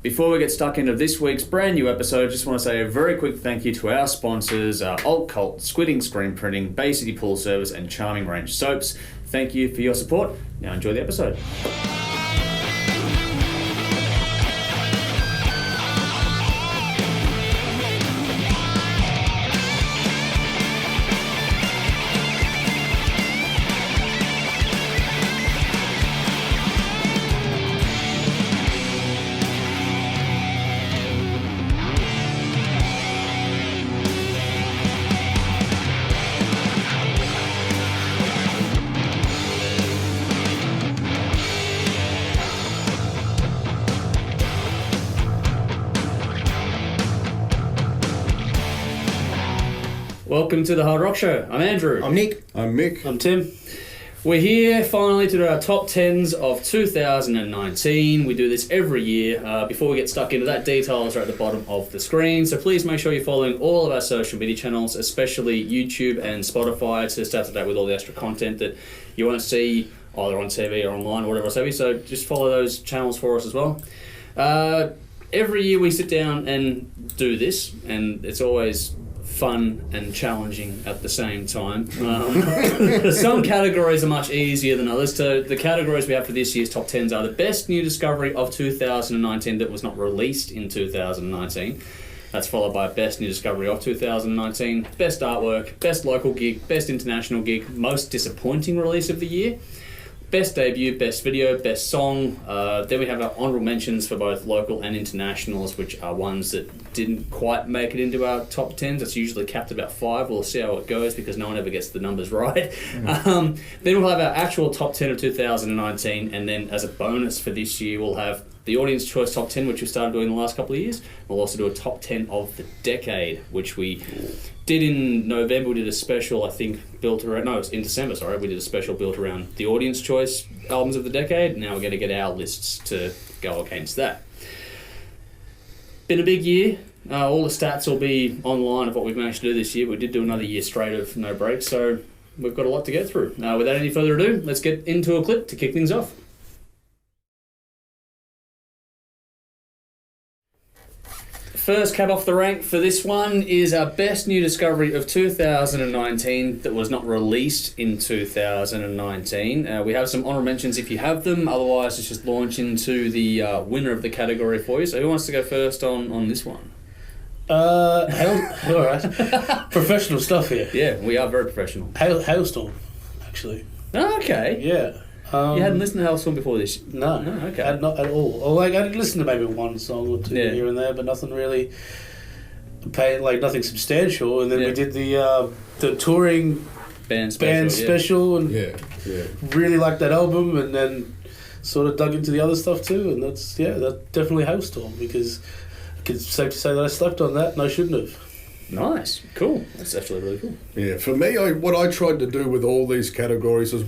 Before we get stuck into this week's brand new episode, I just want to say a very quick thank you to our sponsors, Alt Cult, Squidding Screen Printing, Bay City Pool Service, and Charming Range Soaps. Thank you for your support. Now enjoy the episode. Welcome to the Hard Rock Show. I'm Andrew. I'm Nick. I'm Mick. I'm Tim. We're here finally to do our top 10s of 2019. We do this every year. Before we get stuck into that, details are at the bottom of the screen. So please make sure you're following all of our social media channels, especially YouTube and Spotify, to stay up to date with all the extra content that you want to see either on TV or online or whatever else have you. So just follow those channels for us as well. Every year we sit down and do this, and it's always fun and challenging at the same time. Some categories are much easier than others. So the categories we have for this year's top 10s are the best new discovery of 2019 that was not released in 2019. That's followed by best new discovery of 2019, best artwork, best local gig, best international gig, most disappointing release of the year, best debut, best video, best song. Then we have our honourable mentions for both local and internationals, which are ones that didn't quite make it into our top 10s. It's usually capped at about 5. We'll see how it goes because no one ever gets the numbers right. Then we'll have our actual top 10 of 2019, and then as a bonus for this year, we'll have the Audience Choice Top 10, which we started doing the last couple of years. We'll also do a top 10 of the decade, which we did in November. We did a special, I think, built around... No, it's in December, sorry. We did a special built around the Audience Choice albums of the decade. Now we're going to get our lists to go against that. Been a big year. All the stats will be online of what we've managed to do this year. We did do another year straight of no breaks, so we've got a lot to get through. Without any further ado, let's get into a clip to kick things off. First cab off the rank for this one is our best new discovery of 2019 that was not released in 2019. We have some honourable mentions if you have them, otherwise let's just launch into the winner of the category for you. So who wants to go first on this one? Alright. Professional stuff here. Yeah, we are very professional. Hailstorm, actually. Oh, okay. Yeah. You hadn't listened to Hailstorm before this? No, okay. Not at all. Or I did listen to maybe one song or two here and there, but nothing really, nothing substantial. And then we did the touring band special and really liked that album, and then sort of dug into the other stuff too. And that's definitely Hailstorm, because it's safe to say that I slept on that and I shouldn't have. Nice, cool. That's actually really cool. Yeah, for me, what I tried to do with all these categories is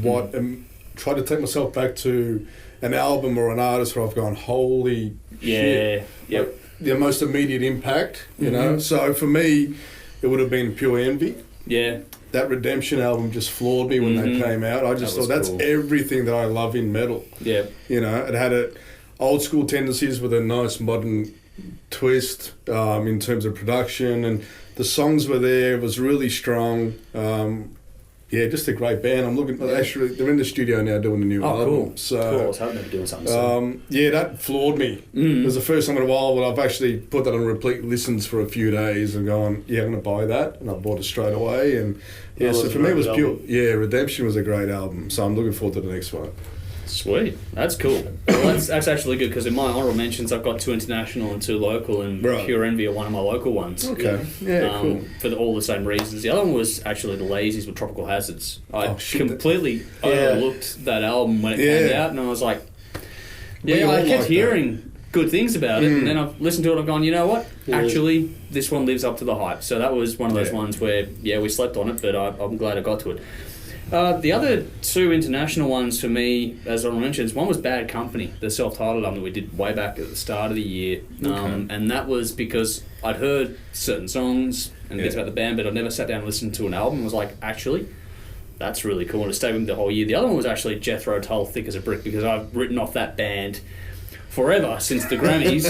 try to take myself back to an album or an artist where I've gone, holy shit. Yep. The most immediate impact, you know. So for me, it would have been Pure Envy. Yeah. That Redemption album just floored me when they came out. I just thought that's cool. Everything that I love in metal. Yeah. You know, it had old school tendencies with a nice modern twist in terms of production, and the songs were there. It was really strong. Yeah, just a great band. I'm looking. Actually, they're in the studio now doing a new album. Cool. So, cool. I was hoping they were doing something. Yeah, that floored me. It was the first time in a while where I've actually put that on repeat listens for a few days and gone, yeah, I'm going to buy that, and I bought it straight away. And so for me, it was pure. Yeah, Redemption was a great album. So I'm looking forward to the next one. Sweet, that's cool. Well, that's actually good, because in my honourable mentions I've got 2 international and 2 local, and Pure Envy are one of my local ones. Okay, cool. For all the same reasons. The other one was actually the Lazies with Tropical Hazards. I completely overlooked that album when it came out, and I was like, I kept hearing good things about it, and then I've listened to it and I've gone, you know what? Actually, this one lives up to the hype. So that was one of those ones where, we slept on it, but I'm glad I got to it. The other 2 international ones for me, as I mentioned, one was Bad Company, the self-titled album that we did way back at the start of the year. And that was because I'd heard certain songs and bits about the band, but I'd never sat down and listened to an album and was like, actually, that's really cool, and it stayed with me the whole year. The other one was actually Jethro Tull, Thick as a Brick, because I've written off that band forever since the Grammys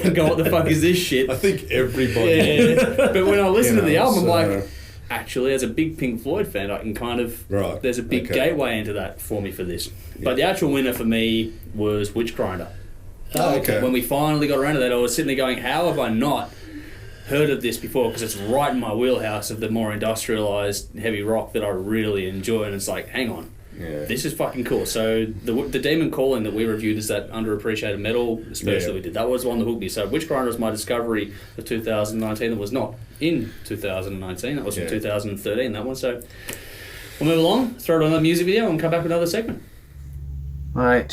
and go, what the fuck is this shit? I think everybody. Yeah. But when I listen to the album, I'm like, actually, as a big Pink Floyd fan, I can kind of... Right. There's a big gateway into that for me for this. But the actual winner for me was Witchgrinder. Oh, okay. When we finally got around to that, I was sitting there going, how have I not heard of this before? Because it's right in my wheelhouse of the more industrialised heavy rock that I really enjoy. And it's like, hang on. Yeah. This is fucking cool. So the Demon Calling that we reviewed is that underappreciated metal special that we did. That was one that hooked me. So Witchgrinder was my discovery of 2019. That was not in 2019. That was from 2013, that one. So we'll move along, throw it on a music video and come back with another segment. My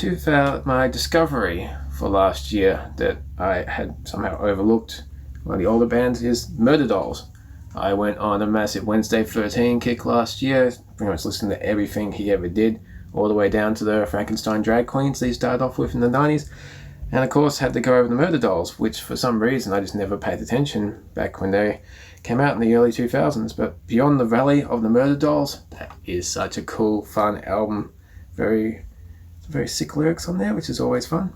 discovery for last year that I had somehow overlooked, one of the older bands, is Murder Dolls. I went on a massive Wednesday 13 kick last year, pretty much listening to everything he ever did, all the way down to the Frankenstein drag queens that he started off with in the 90s. And of course had to go over the Murder Dolls, which for some reason I just never paid attention back when they came out in the early 2000s. But Beyond the Valley of the Murder Dolls, that is such a cool, fun album. Very sick lyrics on there, which is always fun.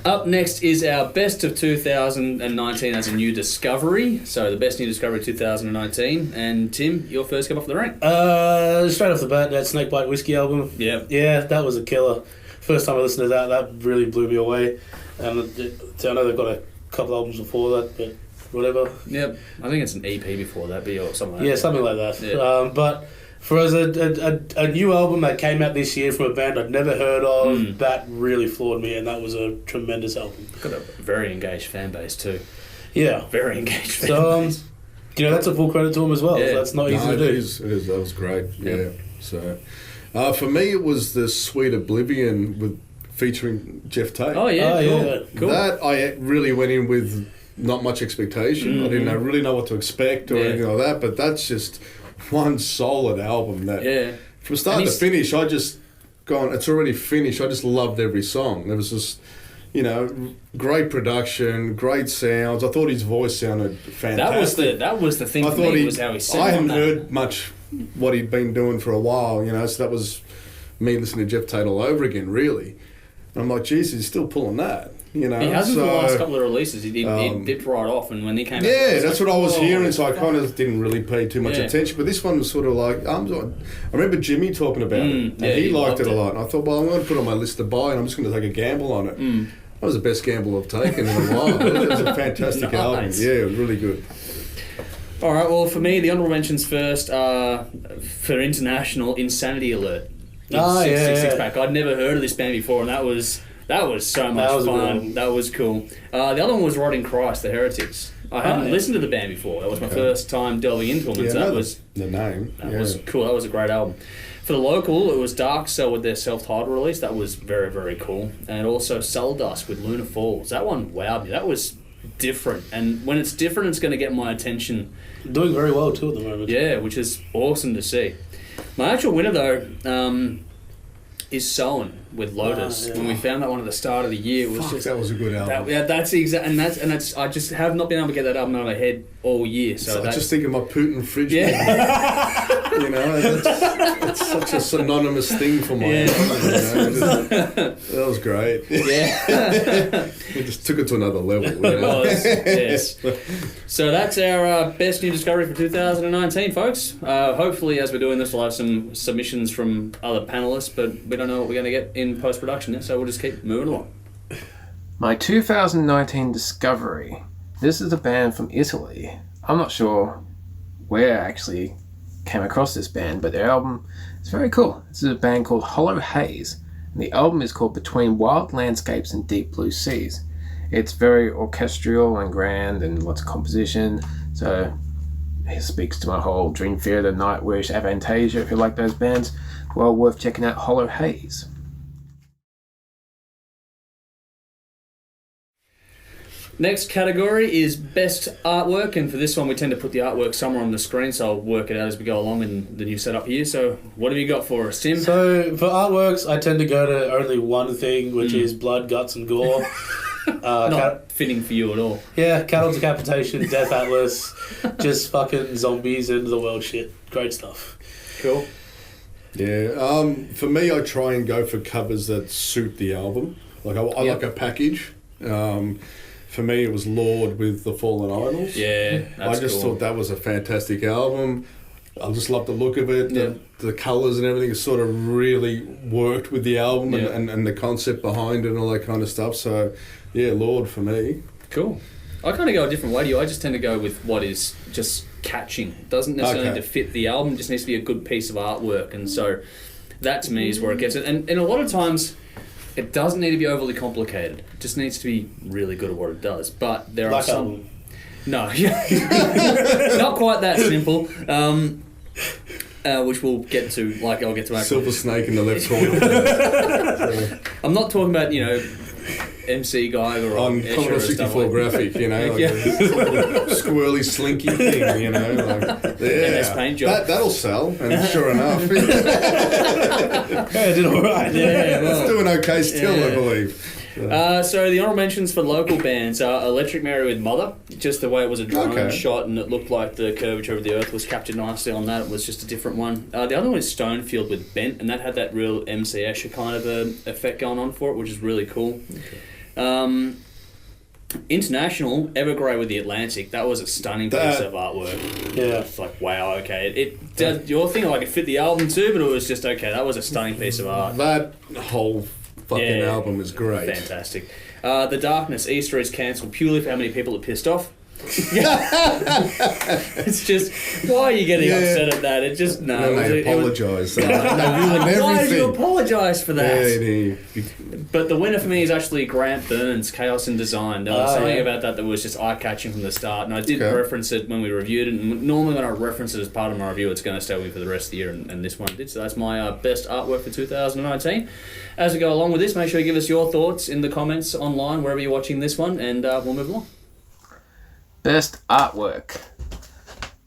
Up next is our best of 2019 as a new discovery. So the best new discovery 2019. And Tim, your first come off the rank. Straight off the bat, that Snakebite Whiskey album. Yeah. Yeah, that was a killer. First time I listened to that really blew me away. And I know they've got a couple albums before that, but whatever. Yep. I think it's an EP before that, or something like that. Yeah, something like that. Yeah. But for us, a new album that came out this year from a band I'd never heard of, that really floored me, and that was a tremendous album. Got a very engaged fan base too. Yeah. Very engaged fan base. That's a full credit to him as well. Yeah. That's not easy to do. It is. That was great. Yeah. So, for me, it was the Sweet Oblivion featuring Jeff Tate. Oh, yeah. Cool. Yeah. Cool. That I really went in with not much expectation. I didn't really know what to expect or anything like that, but that's just one solid album that from start to finish I just gone, it's already finished. I just loved every song. There was just great production, great sounds. I thought his voice sounded fantastic. That was the thing I for thought me, was how he sang. I hadn't heard much what he'd been doing for a while, so that was me listening to Jeff Tate all over again, really. And I'm like, geez, he's still pulling that. He hasn't for the last couple of releases. He dipped right off, and when he came out... Yeah, that's what I was hearing, so I kind of didn't really pay too much attention. But this one was sort of like... I remember Jimmy talking about it, and he liked it a lot. And I thought, well, I'm going to put it on my list to buy, and I'm just going to take a gamble on it. That was the best gamble I've taken in a while. It was a fantastic album. Yeah, it was really good. All right, well, for me, the honourable mentions first for international, Insanity Alert. Six-pack. I'd never heard of this band before, and that was so much fun. That was cool. The other one was Rotting Christ, the Heretics. I hadn't listened to the band before. That was my first time delving into them. So that was the name. That was cool. That was a great album. For the local, it was Dark Cell with their self-titled release. That was very, very cool. And also Dust with Lunar Falls. That one wowed me. That was different. And when it's different, it's going to get my attention. Doing very well too at the moment. Yeah, which is awesome to see. My actual winner, though, is Sown with Lotus. When we found that one at the start of the year, it was that was a good album. That's exact, and that's. I just have not been able to get that album out of my head all year. So I just think of my Putin fridge. Yeah. It's such a synonymous thing for my album. That was great. Yeah. We just took it to another level. It was, yes. So that's our best new discovery for 2019, folks. Hopefully, as we're doing this, we'll have some submissions from other panellists, but we don't know what we're going to get in post-production, so we'll just keep moving along. My 2019 discovery. This is a band from Italy. I'm not sure where I actually came across this band, but their album is very cool. This is a band called Hollow Haze, and the album is called Between Wild Landscapes and Deep Blue Seas. It's very orchestral and grand and lots of composition, so it speaks to my whole Dream Theater, Nightwish, Avantasia. If you like those bands, well worth checking out Hollow Haze. Next category is best artwork, and for this one we tend to put the artwork somewhere on the screen, so I'll work it out as we go along in the new setup here. So what have you got for us, Tim? So for artworks, I tend to go to only one thing, which is blood, guts and gore. Not fitting for you at all. Yeah, cattle decapitation, Death Atlas, just fucking zombies, end of the world shit. Great stuff. Cool. Yeah, for me, I try and go for covers that suit the album. Like I like a package. For me, it was Lord with The Fallen Idols. Yeah, that's I just cool. thought that was a fantastic album. I just loved the look of it. The colours and everything sort of really worked with the album and the concept behind it and all that kind of stuff. So, yeah, Lord for me. Cool. I kind of go a different way to you. I just tend to go with what is just catching. It doesn't necessarily need to fit the album. It just needs to be a good piece of artwork. And so that to me is where it gets it. And a lot of times it doesn't need to be overly complicated. It just needs to be really good at what it does. But there are some... No. Not quite that simple. Which we'll get to, like I'll get to... Silver Snake in the left corner. I'm not talking about, MC Guy or on Commodore 64 graphic, like a squirrely slinky thing, MS Paint job. That'll sell, and sure enough. I did all right. Yeah, well, it's doing okay still, I believe. So the honourable mentions for local bands are Electric Mary with Mother, just the way it was a drone shot and it looked like the curvature of the earth was captured nicely on that. It was just a different one. The other one is Stonefield with Bent, and that had that real MC Escher kind of effect going on for it, which is really cool. International, Evergrey with the Atlantic, that was a stunning piece of artwork. Yeah. It's like, wow, okay. It does your thing, like it fit the album too, but it was just, okay, that was a stunning piece of art. That whole fucking album is great. Fantastic. The Darkness, Easter is cancelled purely for how many people are pissed off. It's just, why are you getting upset at that? It just, no. They apologise. They ruined Why did you everything. apologise for that? Yeah, But the winner for me is actually Grant Burns, Chaos in Design. There was something about that was just eye-catching from the start, and I did reference it when we reviewed it, and normally when I reference it as part of my review, it's going to stay with me for the rest of the year, and this one did. So that's my best artwork for 2019. As we go along with this, make sure you give us your thoughts in the comments online, wherever you're watching this one, and we'll move along. Best artwork.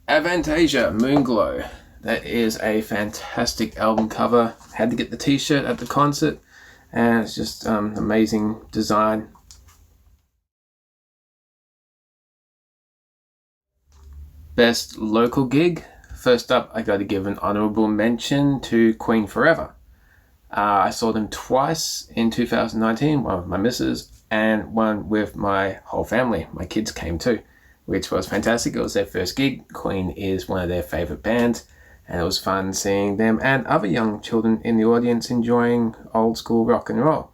Avantasia Moonglow. That is a fantastic album cover. Had to get the t-shirt at the concert, and it's just amazing design. Best local gig. First up, I got to give an honourable mention to Queen Forever. I saw them twice in 2019, one with my missus and one with my whole family. My kids came too, which was fantastic. It was their first gig. Queen is one of their favourite bands, and it was fun seeing them and other young children in the audience enjoying old school rock and roll.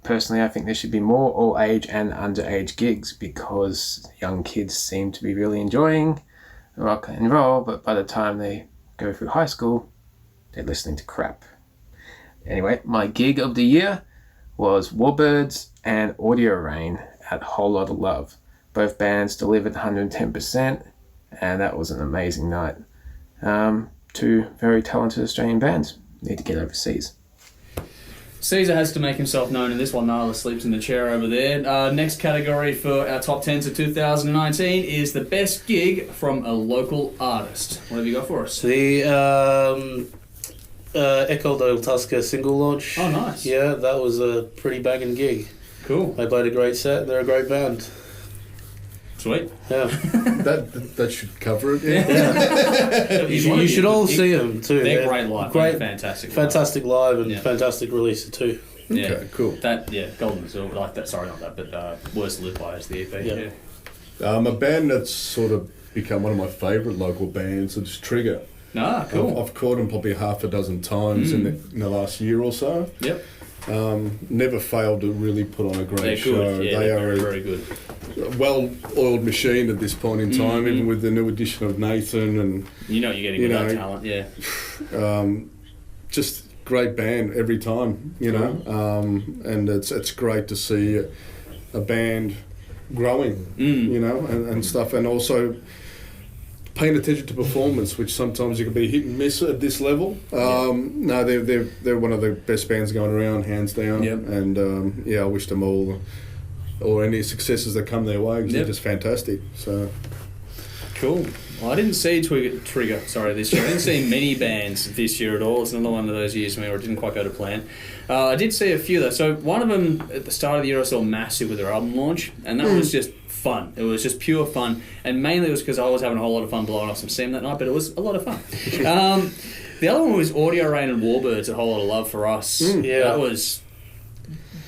Personally, I think there should be more all age and underage gigs because young kids seem to be really enjoying rock and roll, but by the time they go through high school, they're listening to crap. Anyway, my gig of the year was Warbirds and Audio Rain at Whole Lot of Love. Both bands delivered 110%, and that was an amazing night. Two very talented Australian bands need to get overseas. Caesar has to make himself known in this one. Nyla sleeps in the chair over there. Next category for our top 10s of 2019 is the best gig from a local artist. What have you got for us? The Echo del Tusker single launch. Oh, nice. Yeah, that was a pretty banging gig. Cool. They played a great set. They're a great band. Sweet. Yeah. that should cover it. You should all see them too. They're great live. Great, fantastic live and fantastic release too. Yeah, okay, cool. That Golden Azure, like that. Sorry, not that, but Worst Live By is the EP. Yeah. A band that's sort of become one of my favourite local bands is Trigger. Ah, cool. I've caught them probably half a dozen times in the last year or so. Yep. Never failed to really put on a great show. Good. Yeah, they are a very good. Well-oiled machine at this point in time, even with the new addition of Nathan and you're getting with that talent, yeah. Just great band every time, and it's great to see a band growing, and stuff, and also paying attention to performance, which sometimes you can be hit and miss at this level. No, they're one of the best bands going around, hands down. Yep. And I wish them all, or any successes that come their way, because they're just fantastic. So cool. Well, I didn't see Trigger this year. I didn't see many bands this year at all. It's another one of those years where it didn't quite go to plan. I did see a few though. So one of them at the start of the year I saw Massive with their album launch, and that was just fun. It was just pure fun, and mainly it was because I was having a whole lot of fun blowing off some steam that night, but it was a lot of fun. The The other one was Audio Rain and Warbirds, A Whole Lot of Love for Us. Yeah. That was...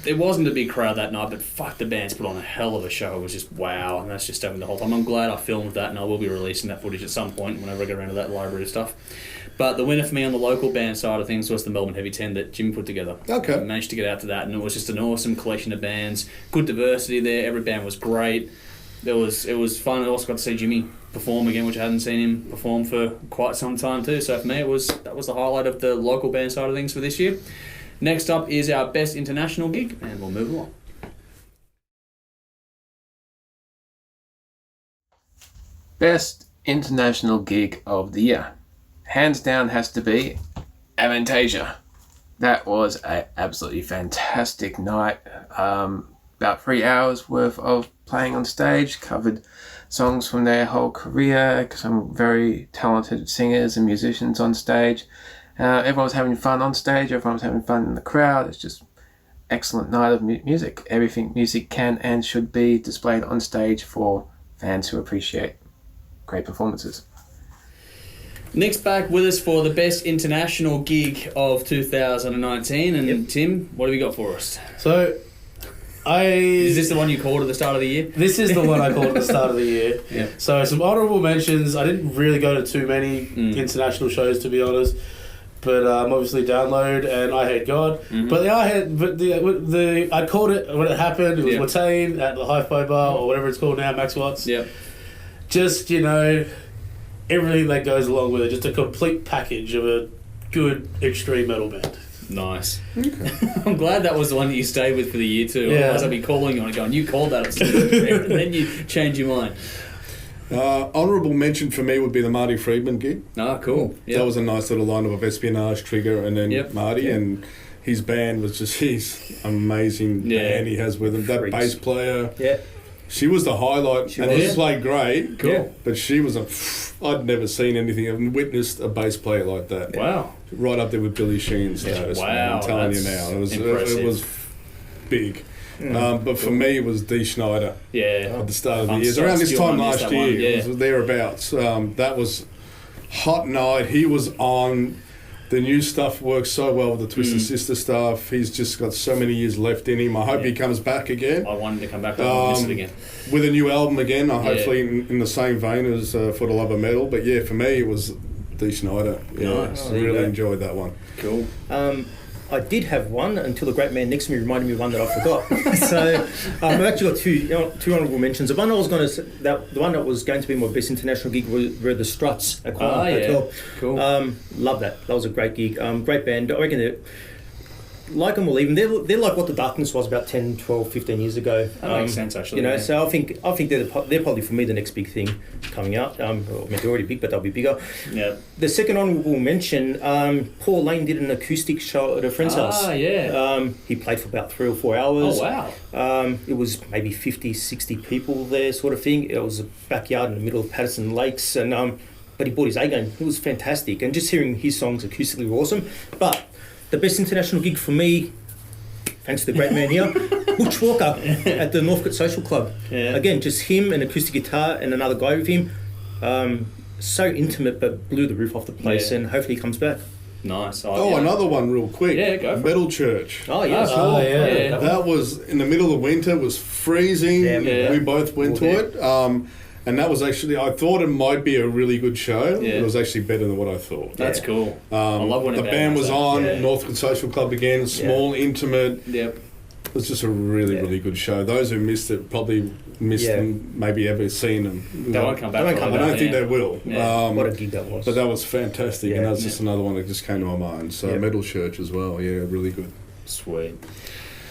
It wasn't a big crowd that night, but fuck, the band's put on a hell of a show. It was just wow, and that's just happening the whole time. I'm glad I filmed that, and I will be releasing that footage at some point whenever I get around to that library stuff. But the winner for me on the local band side of things was the Melbourne Heavy 10 that Jim put together. Okay. I managed to get out to that, and it was just an awesome collection of bands. Good diversity there. Every band was great. It was fun. I also got to see Jimmy perform again, which I hadn't seen him perform for quite some time too. So for me, that was the highlight of the local band side of things for this year. Next up is our best international gig, and we'll move along. Best international gig of the year. Hands down has to be Avantasia. That was an absolutely fantastic night. About 3 hours worth of playing on stage, covered songs from their whole career, some very talented singers and musicians on stage. Everyone was having fun on stage, everyone was having fun in the crowd. It's just excellent night of music. Everything music can and should be displayed on stage for fans who appreciate great performances. Next back with us for the best international gig of 2019, and Tim, what have you got for us? So, Is this the one you called at the start of the year? This is the one I called at the start of the year. Yeah. So some honourable mentions. I didn't really go to too many international shows, to be honest. But obviously Download and I Hate God. Mm-hmm. But I called it when it happened. It was Watain at the Hi-Fi Bar or whatever it's called now, Max Watts. Yep. Just, everything that goes along with it. Just a complete package of a good extreme metal band. Nice. Okay. I'm glad that was the one that you stayed with for the year too. Yeah. Otherwise I'd be calling you on it going, you called that at and then you change your mind. Honourable mention for me would be the Marty Friedman gig. Ah, cool. Yep. That was a nice little lineup of Espionage, Trigger, and then Marty, and his band was just his amazing band he has with him. That Freaks. bass player, Yeah. she was the highlight, and he played great. Cool. Yeah. But she was I'd never seen anything. I've witnessed a bass player like that. Wow. Right up there with Billy Sheehan status. Wow, man, I'm telling you that's now, it impressive. was big. But for me, it was Dee Schneider. Yeah. At the start of the I'm year, so around this still time on this, last that one, year, it was thereabouts. That was hot night. He was on. The new stuff works so well with the Twisted Sister stuff. He's just got so many years left in him. I hope he comes back again. I wanted to come back and miss it again. With a new album again, hopefully in the same vein as For the Love of Metal. But yeah, for me, it was Dee Schneider. Yeah, Nice. I really enjoyed that one. Cool. I did have one until the great man next to me reminded me of one that I forgot. So I've actually got two honourable mentions. The one that was going to be my best international gig were the Struts at Quantum Hotel. Cool. Love that. That was a great gig. Great band. I reckon like them or leave them. They're like what the Darkness was about 10, 12, 15 years ago. That makes sense, actually. So I think they're probably for me the next big thing coming out. They're already big, but they'll be bigger. Yeah. The second honourable mention, Paul Lane did an acoustic show at a friend's house. Ah, yeah. He played for about 3 or 4 hours. Oh, wow. It was maybe 50, 60 people there, sort of thing. It was a backyard in the middle of Patterson Lakes, and but he brought his A game. It was fantastic, and just hearing his songs acoustically were awesome. But the best international gig for me, thanks to the great man here, Butch Walker at the Northcote Social Club. Yeah. Again, just him and acoustic guitar and another guy with him. So intimate, but blew the roof off the place, and hopefully he comes back. Nice. Another one real quick. Yeah, go for it. Metal Church. Oh, yeah. Oh, yeah. That was in the middle of winter. It was freezing. Yeah. We both went to it. And that was actually, I thought it might be a really good show. Yeah. It was actually better than what I thought. That's cool. I love when the a band was does that. on, Yeah. Northcote Social Club again, small, intimate. Yep. It was just a really good show. Those who missed it probably missed them, maybe ever seen them. They won't come back. They won't come I back. don't think they will. Yeah. What a gig that was. But that was fantastic, and Yeah. that's just another one that just came to my mind. So Metal Church as well, really good. Sweet.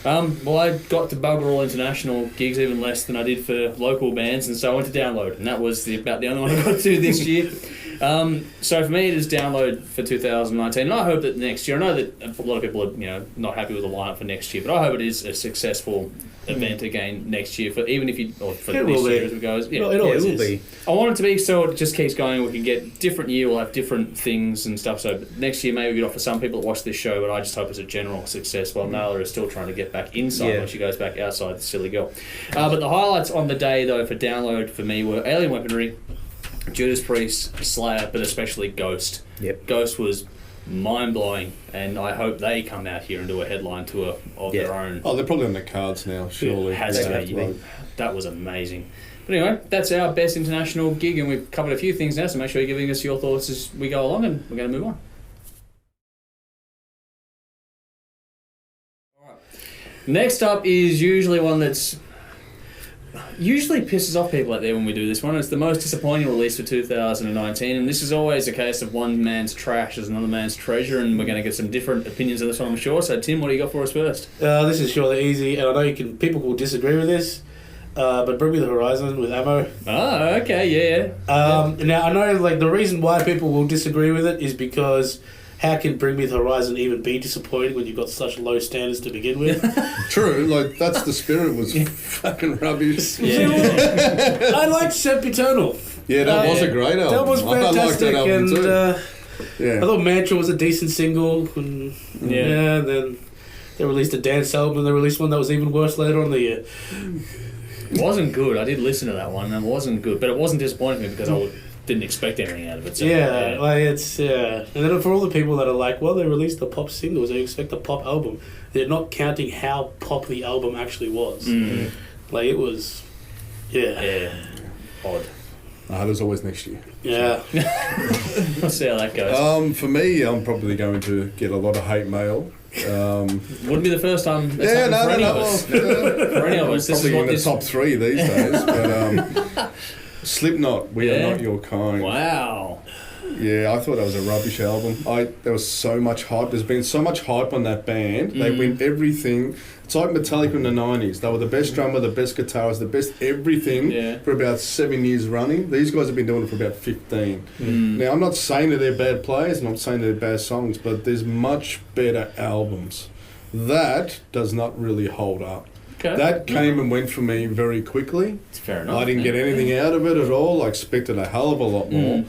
Well, I got to bugger all international gigs even less than I did for local bands, and so I went to Download, and that was about the only one I got to this year. So for me, it is Download for 2019, and I hope that next year, I know that a lot of people are not happy with the lineup for next year, but I hope it is a successful event again next year, for even if you, or for It this will year be. as it goes. Yeah, It will be. I want it to be so it just keeps going. We can get different year. We'll have different things and stuff. So next year maybe we get off for some people that watch this show. But I just hope it's a general success. While Naylor is still trying to get back inside when she goes back outside the silly girl. But the highlights on the day though for Download for me were Alien Weaponry, Judas Priest, Slayer, but especially Ghost. Yep. Ghost was mind-blowing, and I hope they come out here and do a headline tour of their own. Oh, they're probably on the cards now, surely. Has to be. That was amazing. But anyway, that's our best international gig, and we've covered a few things now, so make sure you're giving us your thoughts as we go along, and we're going to move on. Alright. Next up is usually one that's usually pisses off people out there when we do this one. It's the most disappointing release for 2019, and this is always a case of one man's trash is another man's treasure, and we're going to get some different opinions on this one, I'm sure. So Tim, what do you got for us first? This is surely easy, and I know people will disagree with this, but Bring Me the Horizon with Ammo. Oh, okay, yeah. Now I know the reason why people will disagree with it is because how can Bring Me the Horizon even be disappointing when you've got such low standards to begin with? True, that's the spirit was fucking rubbish. Yeah. I liked Sempiternal. Yeah, that was a great album. That was fantastic, I liked that album too. I thought Mantra was a decent single, and then they released a dance album, and they released one that was even worse later on in the year. It wasn't good. I did listen to that one, and it wasn't good, but it wasn't disappointing me because I didn't expect anything out of it. So, and then for all the people that are like, well, they released the pop singles, they expect a pop album. They're not counting how pop the album actually was. Mm-hmm. It was, odd. There's always next year. Yeah. We'll see how that goes. For me, I'm probably going to get a lot of hate mail. Wouldn't be the first time that's happened for any of us. For any of us. This probably is in the top 3 these days. But Slipknot, We Are Not Your Kind. Wow. Yeah, I thought that was a rubbish album. There was so much hype. There's been so much hype on that band. They win everything. It's like Metallica in the 90s. They were the best drummer, the best guitarist, the best everything for about 7 years running. These guys have been doing it for about 15. Now, I'm not saying that they're bad players, I'm not saying they're bad songs, but there's much better albums. That does not really hold up. Okay. That came and went for me very quickly. It's fair enough. I didn't get anything out of it at all. I expected a hell of a lot more.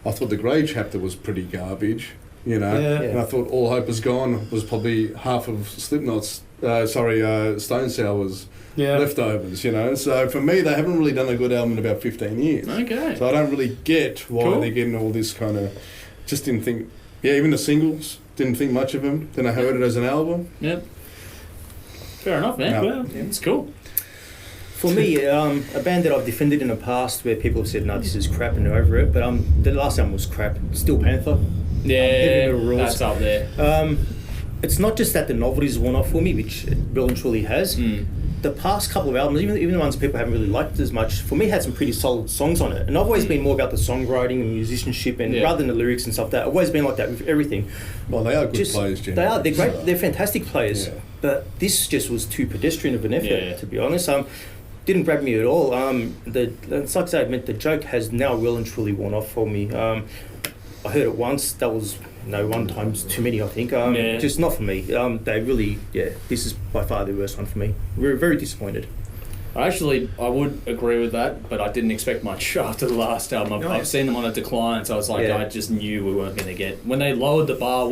I thought the Grey chapter was pretty garbage, and I thought All Hope Is Gone was probably half of Slipknot's, Stone Sour's leftovers, So for me, they haven't really done a good album in about 15 years. Okay. So I don't really get why they're getting all this kind of, just didn't think, even the singles, didn't think much of them. Then I heard it as an album. Yep. Fair enough, man. No. Well, it's cool. For me, a band that I've defended in the past where people have said, no, this is crap and they're over it, but the last album was crap. Steel Panther. Yeah, that's up there. It's not just that the novelty's worn off for me, which it well and truly has. The past couple of albums, even the ones people haven't really liked as much, for me had some pretty solid songs on it. And I've always been more about the songwriting and musicianship, and rather than the lyrics and stuff, I've always been like that with everything. Well, they are good players, generally. They are. They're great. They're fantastic players. Yeah. But this just was too pedestrian of an effort, to be honest. Didn't grab me at all. It's like I said, the joke has now well and truly worn off for me. I heard it once. That was one time's too many, I think. Just not for me. They really, this is by far the worst one for me. We're very disappointed. I would agree with that, but I didn't expect much after the last album. I've seen them on a decline, so I was like, I just knew we weren't going to get... When they lowered the bar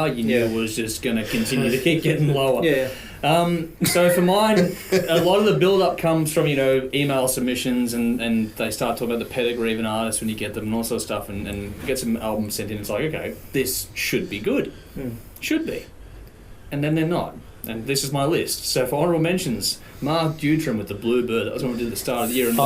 you knew it was just going to continue to keep getting lower. So for mine, a lot of the build-up comes from, email submissions, and they start talking about the pedigree of an artist when you get them and all sorts of stuff, and get some albums sent in. It's like, okay, this should be good. Should be. And then they're not. And this is my list. So for honourable mentions, Mark Dutram with the Bluebird. That was when we did the start of the year. And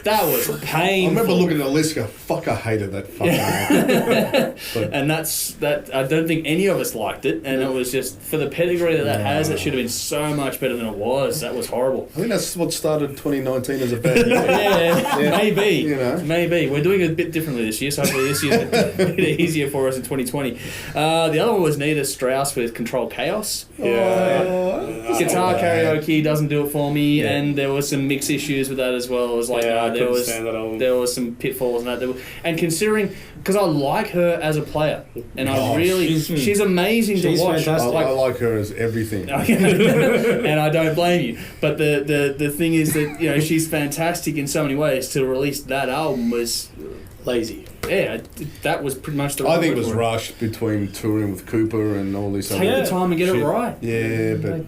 that was painful. I remember looking at the list and go, fuck, I hated that fucking album. And that. I don't think any of us liked it. And it was just, for the pedigree that has, it should have been so much better than it was. That was horrible. I think that's what started 2019 as a bad year. Maybe. Maybe. We're doing it a bit differently this year, so hopefully this year's a bit easier for us in 2020. The other one was Nita Strauss with Control Chaos. Guitar karaoke doesn't do it for me, and there were some mix issues with that as well. It was like there was some pitfalls in that. And considering, because I like her as a player, and she's amazing to watch. Fantastic. I like her as everything, and I don't blame you. But the thing is that she's fantastic in so many ways. To release that album was lazy. Yeah, that was pretty much the. I think it was rushed between touring with Cooper and all this. Take the time and get it right. Yeah, but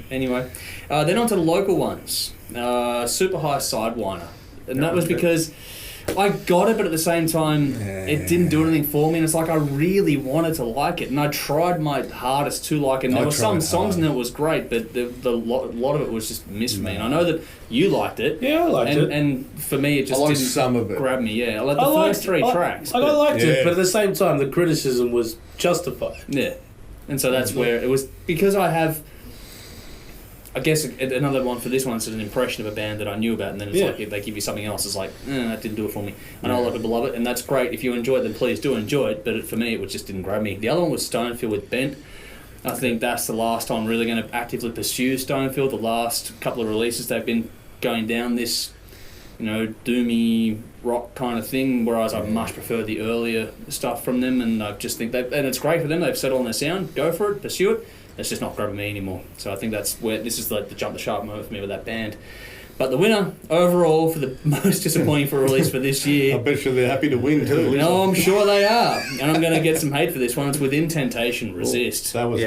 Anyway, then on to the local ones. Super High Sidewinder, and that was because I got it, but at the same time, it didn't do anything for me. And it's like I really wanted to like it, and I tried my hardest to like it. And there were some songs in there that was great, but a lot of it was just missed for me. And I know that you liked it. Yeah, I liked it. And for me, it just didn't some of it. grab me. Yeah, I liked the first three tracks. I liked it, but at the same time, the criticism was justified. Yeah, and so that's where it was, because I have. I guess another one for this one is an impression of a band that I knew about, and then it's like if they give you something else, it's like, that didn't do it for me. I know a lot of people love it, and that's great. If you enjoy it, then please do enjoy it, but for me, it just didn't grab me. The other one was Stonefield with Bent. I think that's the last time I'm really going to actively pursue Stonefield. The last couple of releases, they've been going down this, doomy rock kind of thing, whereas I much prefer the earlier stuff from them, and I just think and it's great for them. They've settled on their sound. Go for it, pursue it. It's just not grabbing me anymore. So I think that's where this is like the jump the shark moment for me with that band. But the winner overall for the most disappointing for release for this year. I bet you they're happy to win too. No, I'm sure they are. And I'm going to get some hate for this one. It's Within Temptation, Resist. That was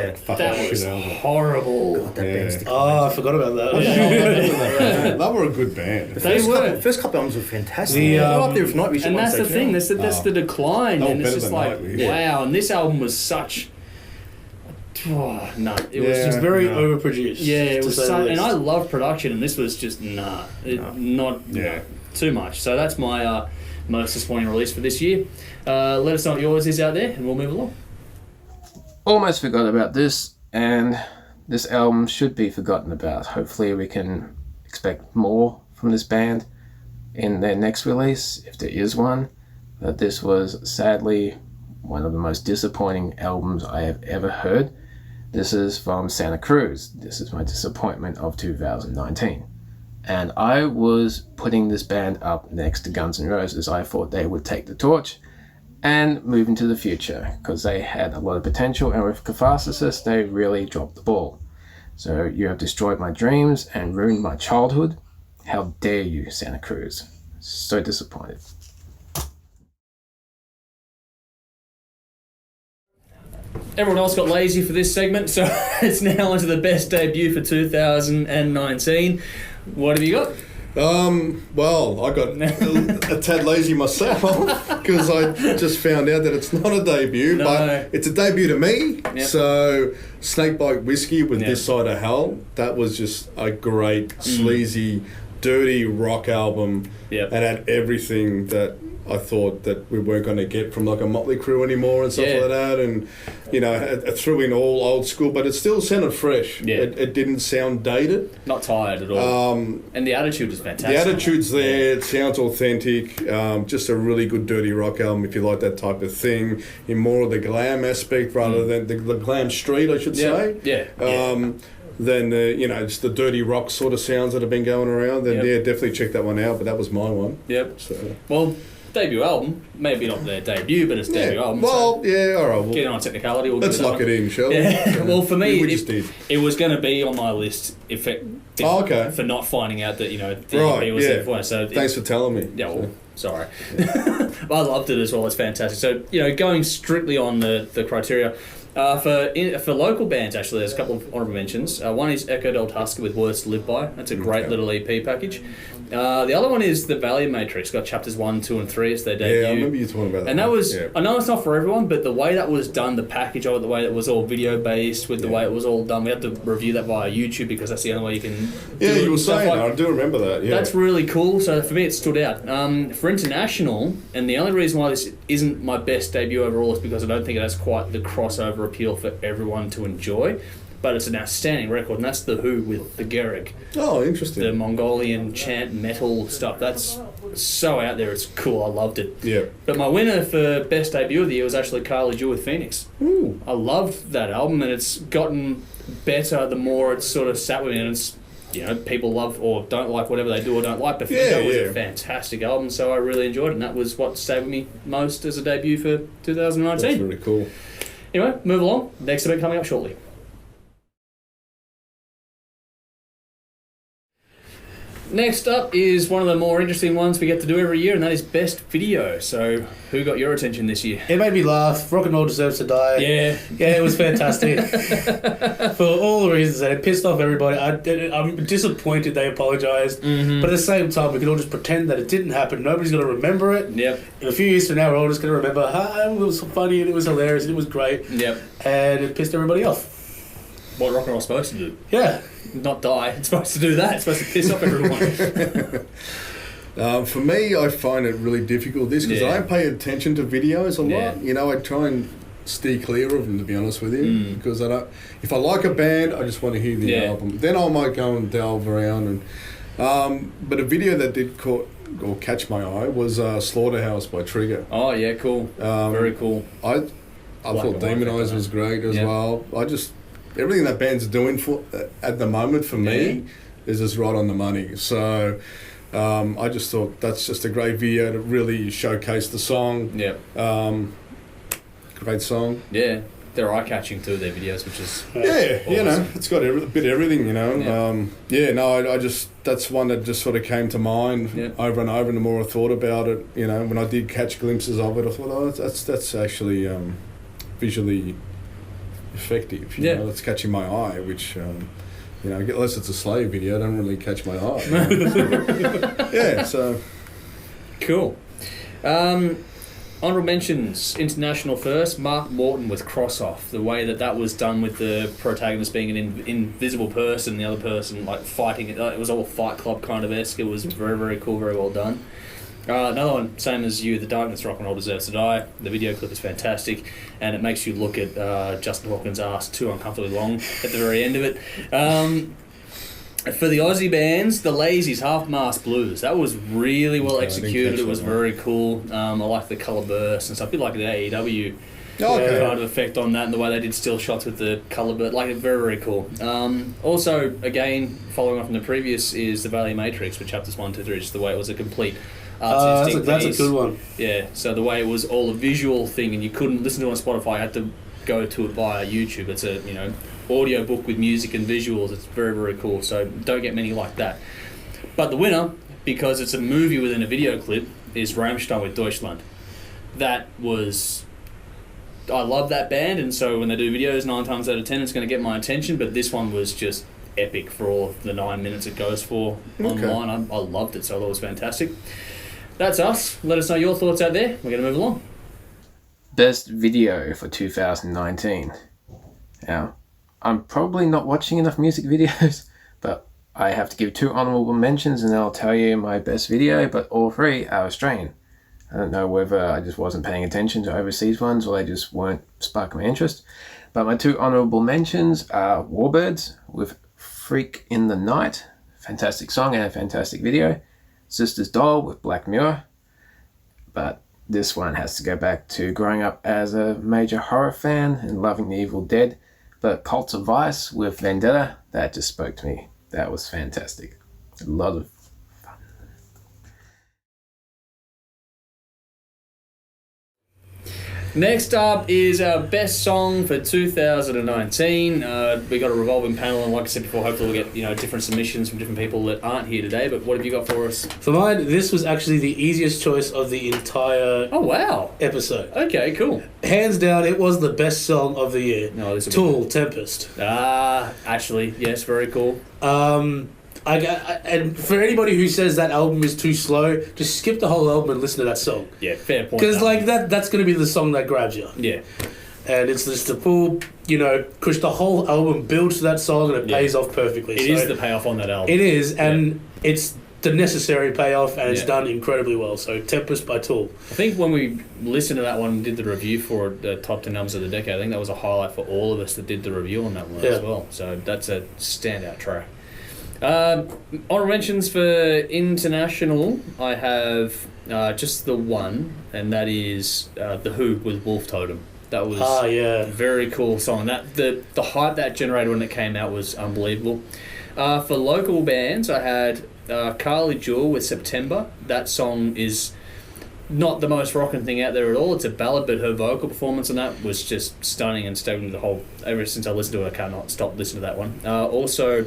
horrible. God, that band's I forgot about that. They were a good band. They were. First couple albums were fantastic. They were up there with Nightwish. And that's the thing. That's the decline. And it's just like, wow. And this album was such... Oh, no, it was just very overproduced. Yeah, it was and I love production, and this was just not too much. So that's my most disappointing release for this year. Let us know what yours is out there, and we'll move along. Almost forgot about this, and this album should be forgotten about. Hopefully we can expect more from this band in their next release, if there is one. But this was sadly one of the most disappointing albums I have ever heard. This is from Santa Cruz. This is my disappointment of 2019. And I was putting this band up next to Guns N' Roses. I thought they would take the torch and move into the future, because they had a lot of potential, and with Catharsis, they really dropped the ball. So you have destroyed my dreams and ruined my childhood. How dare you, Santa Cruz? So disappointed. Everyone else got lazy for this segment, so it's now onto the best debut for 2019. What have you got? Well, I got a tad lazy myself because I just found out that it's not a debut, but it's a debut to me. Yep. So, Snakebite Whiskey with This Side of Hell, that was just a great, sleazy, dirty rock album. Yep. And had everything that I thought that we weren't going to get from like a Motley Crue anymore and stuff like that, and it threw in all old school, but it still sounded fresh. Yeah. It didn't sound dated. Not tired at all. And the attitude was fantastic. The attitude's there. It sounds authentic. Just a really good dirty rock album if you like that type of thing, in more of the glam aspect rather than the glam street, I should say. Yeah. Then just the dirty rock sort of sounds that have been going around. Then definitely check that one out. But that was my one. Yep. So debut album, maybe not their debut, but it's debut album. Well, all right. We'll get on technicality. Let's lock it in, shall we? Yeah. Well, for me, it was going to be on my list for not finding out that the EP was there for. So thanks for telling me. Yeah. Well, sorry. I loved it as well. It's fantastic. So going strictly on the criteria. For local bands, actually, there's a couple of honourable mentions. One is Echo del Tusker with Words to Live By. That's a great little EP package. The other one is the Valiant Matrix. Got chapters 1, 2, and 3 as their debut. Yeah, I remember you talking about that. And that was, I know it's not for everyone, but the way that was done, the package of it, the way it was all video based, with the way it was all done, we had to review that via YouTube because that's the only way you can. You were saying that. I do remember that. Yeah, that's really cool. So for me, it stood out. For international, and the only reason why this isn't my best debut overall is because I don't think it has quite the crossover appeal for everyone to enjoy. But it's an outstanding record, and that's The Who with the Gerrig. Oh, interesting. The Mongolian chant metal stuff. That's so out there. It's cool. I loved it. Yeah. But my winner for best debut of the year was actually Carly Jewel with Phoenix. Ooh. I loved that album, and it's gotten better the more it's sort of sat with me. And it's, people love or don't like whatever they do or don't like, but Phoenix was a fantastic album, so I really enjoyed it, and that was what stayed with me most as a debut for 2019. That's really cool. Anyway, move along. Next event coming up shortly. Next up is one of the more interesting ones we get to do every year, and that is Best Video. So, who got your attention this year? It made me laugh. Rock and Roll Deserves to Die. Yeah. Yeah, it was fantastic. For all the reasons that it pissed off everybody. I'm disappointed they apologised. Mm-hmm. But at the same time, we can all just pretend that it didn't happen. Nobody's going to remember it. Yep. In a few years from now, we're all just going to remember, it was funny and it was hilarious and it was great. Yep. And it pissed everybody off. What rock and roll's supposed to do? Yeah. Not die. It's supposed to do that. It's supposed to piss off everyone. For me, I find it really difficult because I don't pay attention to videos a lot. You know, I try and steer clear of them, to be honest with you, because I don't. If I like a band, I just want to hear the album. Then I might go and delve around. And but a video that did catch my eye was Slaughterhouse by Trigger. Oh yeah, cool. Very cool. I thought Demonize was great as well. Everything that band's doing at the moment for me is just right on the money. So I just thought that's just a great video to really showcase the song. Yeah. Great song. Yeah. They're eye-catching too, their videos, which is awesome. You know, it's got a bit of everything, you know. I just, that's one that just sort of came to mind over and over, and the more I thought about it, you know, when I did catch glimpses of it, I thought, that's actually visually effective, you know, it's catching my eye, which, you know, unless it's a Slave video, I don't really catch my eye. So. Cool. Honourable mentions, international first, Mark Morton with Cross Off. The way that was done with the protagonist being an invisible person, the other person like fighting it. It was all Fight Club kind of esque. It was very, very cool, very well done. Another one, same as you, The Darkness Rock and Roll Deserves to Die. The video clip is fantastic, and it makes you look at Justin Hawkins' ass too uncomfortably long at the very end of it. For the Aussie bands, The Lazy's Half-Mast Blues. That was really well executed. It was very cool. I like the colour burst and stuff. A bit like the AEW kind of effect on that, and the way they did still shots with the colour burst. Like, very, very cool. Also, again, following on from the previous, is The Valley Matrix with Chapters 1, 2, 3. Just the way it was a complete arts instinct that's piece. A good one. Yeah, so the way it was all a visual thing, and you couldn't listen to it on Spotify. You had to go to it via YouTube. It's a, you know, audio book with music and visuals. It's very, very cool. So don't get many like that. But the winner, because it's a movie within a video clip, is Rammstein with Deutschland. That was... I love that band, and so when they do videos, 9 times out of 10 it's going to get my attention, but this one was just epic for all of the 9 minutes it goes for online. I loved it, so I thought it was fantastic. That's us. Let us know your thoughts out there. We're going to move along. Best video for 2019. Now, I'm probably not watching enough music videos, but I have to give 2 honourable mentions and then I'll tell you my best video, but all 3 are Australian. I don't know whether I just wasn't paying attention to overseas ones or they just weren't sparking my interest. But my 2 honourable mentions are Warbirds with Freak in the Night, fantastic song and a fantastic video. Sister's Doll with Black Mirror, but this one has to go back to growing up as a major horror fan and loving The Evil Dead. But Cults of Vice with Vendetta, that just spoke to me. That was fantastic. A lot of fun. Next up is our best song for 2019. We got a revolving panel, and like I said before, hopefully we'll get different submissions from different people that aren't here today. But what have you got for us? For mine, this was actually the easiest choice of the entire episode. Okay, cool. Hands down, it was the best song of the year. No, Tool, Tempest. Actually, yes, very cool. And for anybody who says that album is too slow, just skip the whole album and listen to that song. Yeah, fair point. Because that's going to be the song that grabs you. Yeah. And it's just the full, Chris, the whole album builds to that song and it pays off perfectly. It is the payoff on that album. It is, and it's the necessary payoff, and it's done incredibly well. So Tempest by Tool. I think when we listened to that one and did the review for the top 10 albums of the decade, I think that was a highlight for all of us that did the review on that one as well. So that's a standout track. Honourable mentions for international, I have just the one, and that is The Who with Wolf Totem. That was a very cool song. That the hype that generated when it came out was unbelievable. For local bands, I had Carly Jewel with September. That song is not the most rocking thing out there at all. It's a ballad, but her vocal performance on that was just stunning and stayed with the whole... Ever since I listened to it, I cannot stop listening to that one. Also,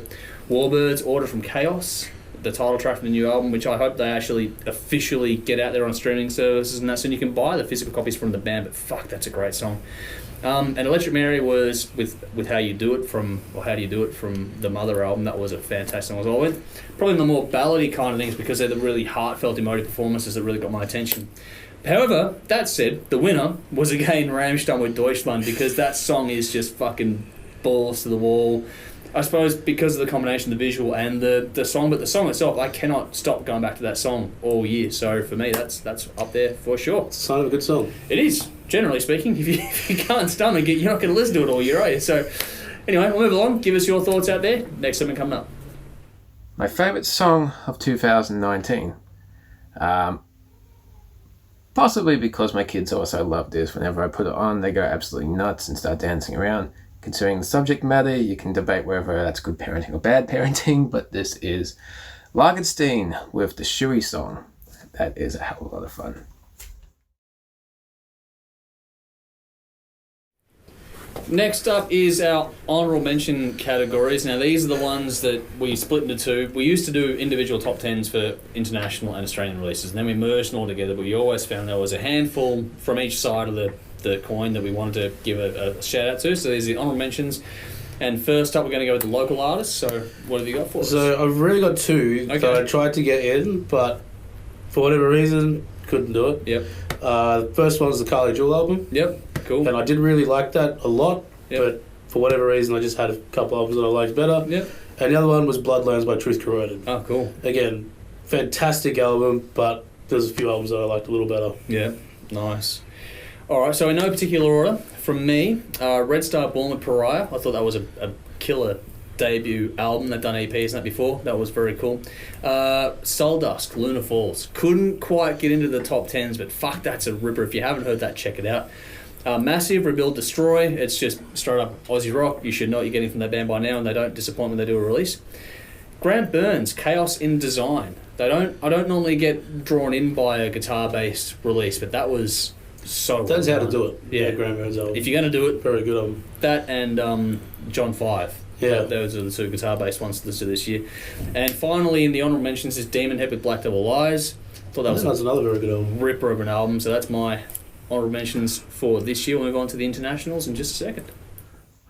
Warbirds, Order from Chaos. the title track from the new album, which I hope they actually officially get out there on streaming services and that, so you can buy the physical copies from the band. But fuck, that's a great song. And Electric Mary was with How You Do It from the Mother album. That was a fantastic song as well. With probably the more ballady kind of things, because they're the really heartfelt, emotive performances that really got my attention. However, that said, the winner was again Rammstein with Deutschland, because that song is just fucking balls to the wall. I suppose because of the combination of the visual and the song, but the song itself, I cannot stop going back to that song all year. So for me, that's up there for sure. It's a sign of a good song. It is, generally speaking. If you can't stomach it, you're not going to listen to it all year, are you? So anyway, we'll move along. Give us your thoughts out there. Next segment coming up. My favourite song of 2019. Possibly because my kids also love this. Whenever I put it on, they go absolutely nuts and start dancing around. Considering the subject matter, you can debate whether that's good parenting or bad parenting, but this is Lagerstein with the Shui song. That is a hell of a lot of fun. Next up is our honourable mention categories. Now, these are the ones that we split into two. We used to do individual top 10s for international and Australian releases, and then we merged them all together, but we always found there was a handful from each side of the coin that we wanted to give a shout out to. So these are the honourable mentions. And first up, we're going to go with the local artists. So what have you got for us? So I've really got two that I tried to get in, but for whatever reason, couldn't do it. Yep. The first one was the Carly Jewel album. Yep, cool. And I did really like that a lot, yep. but for whatever reason, I just had a couple albums that I liked better. Yep. And the other one was Bloodlands by Truth Corroded. Oh, cool. Again, fantastic album, but there's a few albums that I liked a little better. Yeah, nice. All right, so in no particular order, from me, Red Star Born with Pariah. I thought that was a killer debut album. They've done EPs and that before. That was very cool. Soul Dusk, Lunar Falls. Couldn't quite get into the top 10s, but fuck, that's a ripper. If you haven't heard that, check it out. Massive, Rebuild, Destroy. It's just straight up Aussie rock. You should know what you're getting from that band by now, and they don't disappoint when they do a release. Grant Burns, Chaos in Design. I don't normally get drawn in by a guitar-based release, but that was so that's well how to do it. Yeah, Grant Burns album. If you're going to do it, very good album. That and John 5. Yeah. Those are the two guitar-based ones to listen to this year. And finally, in the honourable mentions is Demon Head with Black Devil Lies. Thought that was another very good album. Ripper of an album, so that's my honourable mentions for this year. We'll move on to the internationals in just a second.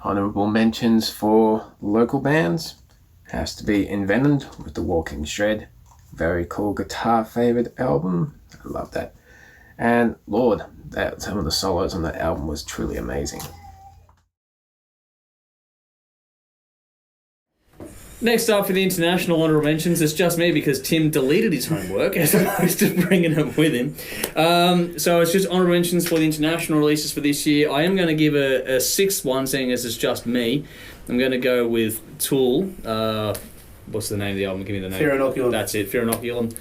Honourable mentions for local bands has to be Envenomed with The Walking Shred. Very cool guitar-favoured album. I love that. And Lord, some of the solos on that album was truly amazing. Next up for the international honourable mentions, it's just me because Tim deleted his homework as opposed to bringing it with him. So it's just honourable mentions for the international releases for this year. I am going to give a sixth one, seeing as it's just me. I'm going to go with Tool. What's the name of the album? Give me the name. Fear Inoculum. That's it, Fear Inoculum.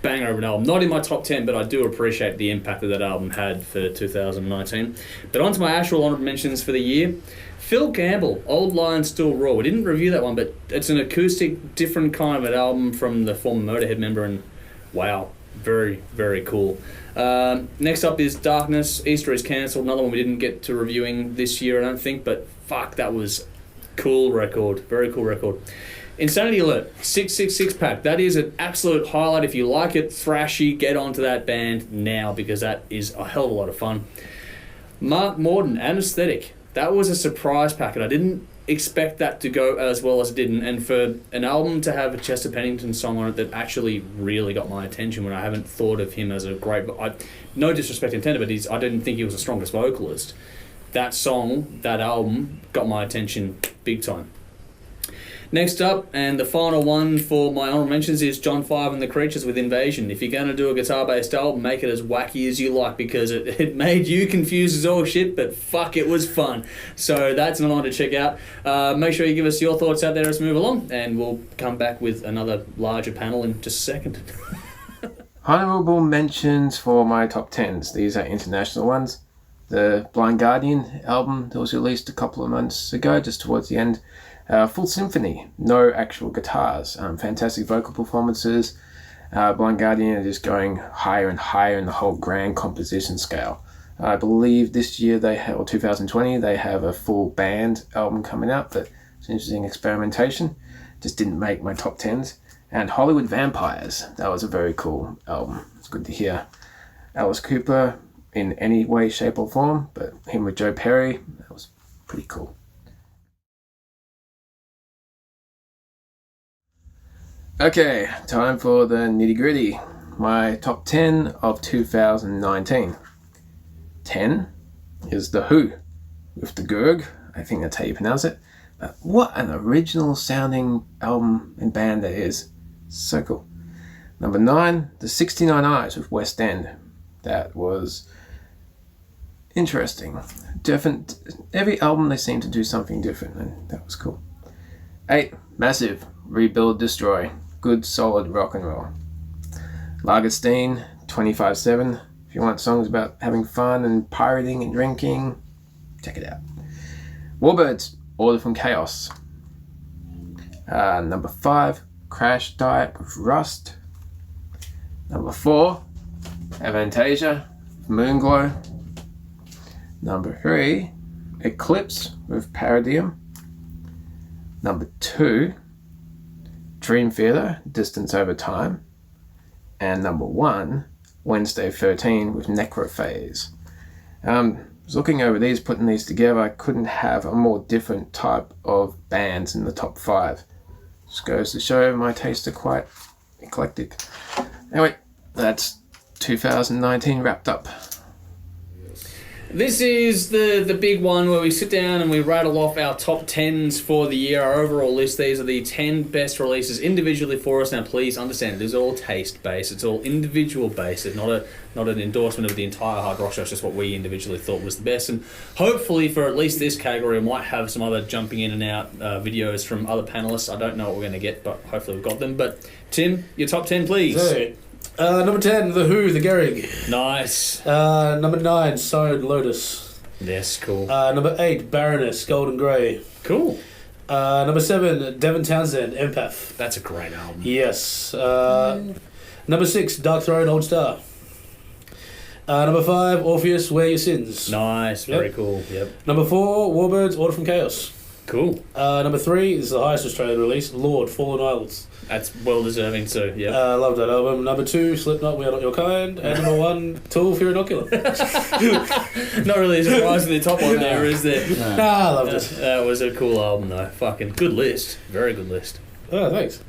Banger of an album. Not in my top 10, but I do appreciate the impact that album had for 2019. But on to my actual honourable mentions for the year. Phil Campbell, Old Lion Still Raw. We didn't review that one, but it's an acoustic, different kind of an album from the former Motorhead member, and wow, very, very cool. Next up is Darkness, Easter is Cancelled, another one we didn't get to reviewing this year, I don't think, but fuck, that was cool record, very cool record. Insanity Alert, 666 pack. That is an absolute highlight. If you like it, thrashy, get onto that band now, because that is a hell of a lot of fun. Mark Morden, Anesthetic. That was a surprise packet. I didn't expect that to go as well as it didn't, and for an album to have a Chester Pennington song on it that actually really got my attention when I haven't thought of him as a great... no disrespect intended, but I didn't think he was the strongest vocalist. That song, that album, got my attention big time. Next up, and the final one for my honourable mentions, is John 5 and the Creatures with Invasion. If you're going to do a guitar-based album, make it as wacky as you like, because it made you confused as all shit, but fuck, it was fun. So that's an honour to check out. Make sure you give us your thoughts out there as we move along, and we'll come back with another larger panel in just a second. Honourable mentions for my top 10s. These are international ones. The Blind Guardian album that was released a couple of months ago, just towards the end. Full Symphony, no actual guitars, fantastic vocal performances. Blind Guardian are just going higher and higher in the whole grand composition scale. I believe this year or 2020, they have a full band album coming out, but it's interesting experimentation. Just didn't make my top 10s. And Hollywood Vampires. That was a very cool album. It's good to hear Alice Cooper in any way, shape or form, but him with Joe Perry, that was pretty cool. Okay, time for the nitty gritty. My top 10 of 2019. 10 is The Who with The Gurg. I think that's how you pronounce it. But what an original sounding album and band that is. So cool. Number 9, The 69 Eyes with West End. That was interesting. Different. Every album they seemed to do something different, and that was cool. 8, Massive, Rebuild, Destroy. Good, solid rock and roll. Lagerstein, 25/7. If you want songs about having fun and pirating and drinking, check it out. Warbirds, Order from Chaos. Number 5, Crash Diet with Rust. Number 4, Avantasia, Moonglow. Number 3, Eclipse with Paradium. Number 2, Dream Theater, Distance Over Time. And number 1, Wednesday 13 with Necrophase. Was looking over these, putting these together, I couldn't have a more different type of bands in the top 5. Just goes to show my tastes are quite eclectic. Anyway, that's 2019 wrapped up. This is the big one where we sit down and we rattle off our top 10s for the year, our overall list. These are the 10 best releases individually for us. Now, please understand, this is all taste-based. It's all individual-based. It's not an endorsement of the entire hard rock show. It's just what we individually thought was the best. And hopefully, for at least this category, we might have some other jumping in and out videos from other panelists. I don't know what we're going to get, but hopefully we've got them. But, Tim, your top 10, please. So, number 10, The Who, The Gehrig. Nice. Number 9, Siren Lotus. Yes, cool. Number 8, Baroness, Golden Grey. Cool. Number 7, Devin Townsend, Empath. That's a great album. Yes. Number 6, Dark Throne, Old Star. Number 5, Orpheus, Wear Your Sins. Nice, very cool. Yep. Number 4, Warbirds, Order from Chaos. Cool. Number 3, this is the highest Australian release, Lord, Fallen Idols. That's well deserving too, yeah. I love that album. Number 2, Slipknot, We Are Not Your Kind. And number 1, Tool, Fear Inocular. Not really surprisingly the top one there, is there? Nah, I loved it. That was a cool album though. Fucking good list. Very good list. Oh, thanks.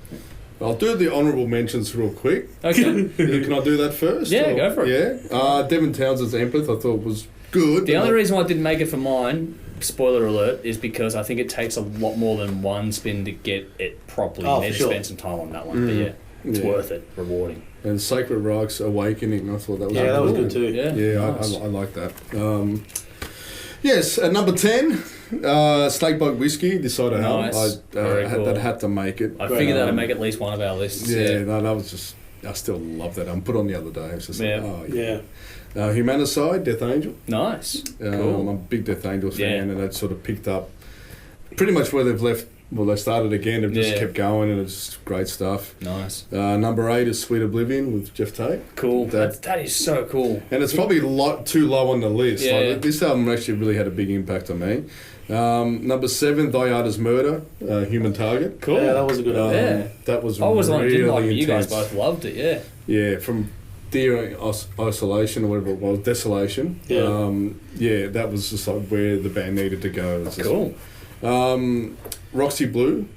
I'll do the honourable mentions real quick. Okay. Can I do that first? Yeah, go for it. Yeah. Devin Townsend's Empath I thought was good. The only reason why I didn't make it for mine, spoiler alert, is because I think it takes a lot more than one spin to get it properly. Oh, you need for to sure. spend some time on that one. But yeah, it's worth it. Rewarding. And Sacred Rock's Awakening, I thought that was that was good too. Yeah, nice. I like that. Yes, at number 10, Snakebite Whiskey, Decided Nice. That had to make it. I figured that would make at least one of our lists. No, that was just, I still love that. I put on the other day. It was just Yeah. Humanicide, Death Angel. Nice. I'm Cool. a big Death Angel fan, and that sort of picked up pretty much where they've left. Well, they started again. They've just kept going, and it's great stuff. Nice. Number 8 is Sweet Oblivion with Jeff Tate. Cool. That is so cool. And it's probably too low on the list. Yeah. Like, this album actually really had a big impact on me. Number 7, Thyarda's Murder, Human Target. Cool. Yeah, that was a good album. That was I was the one who really didn't like it. You guys intense. both loved it, yeah. Yeah, from Dear Isolation or whatever it was, Desolation. Yeah. That was just like where the band needed to go. It was Cool. Roxy Blue,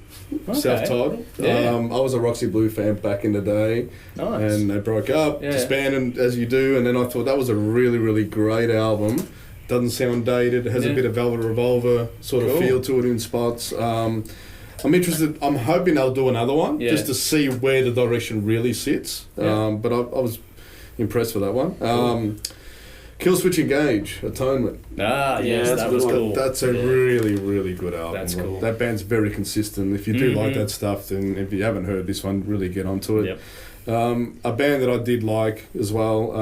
self-titled. Yeah. I was a Roxy Blue fan back in the day. Nice. And they broke up, disbanded as you do, and then I thought that was a really, really great album. Doesn't sound dated, it has a bit of Velvet Revolver sort of feel to it in spots. I'm interested, I'm hoping they'll do another one, just to see where the direction really sits. But I was impressed with that one. Kill Switch Engage, Atonement. Yes, that was cool. That's a really, really good album. That's cool. That band's very consistent. If you do like that stuff, then if you haven't heard this one, really get onto it. Yep. A band that I did like as well,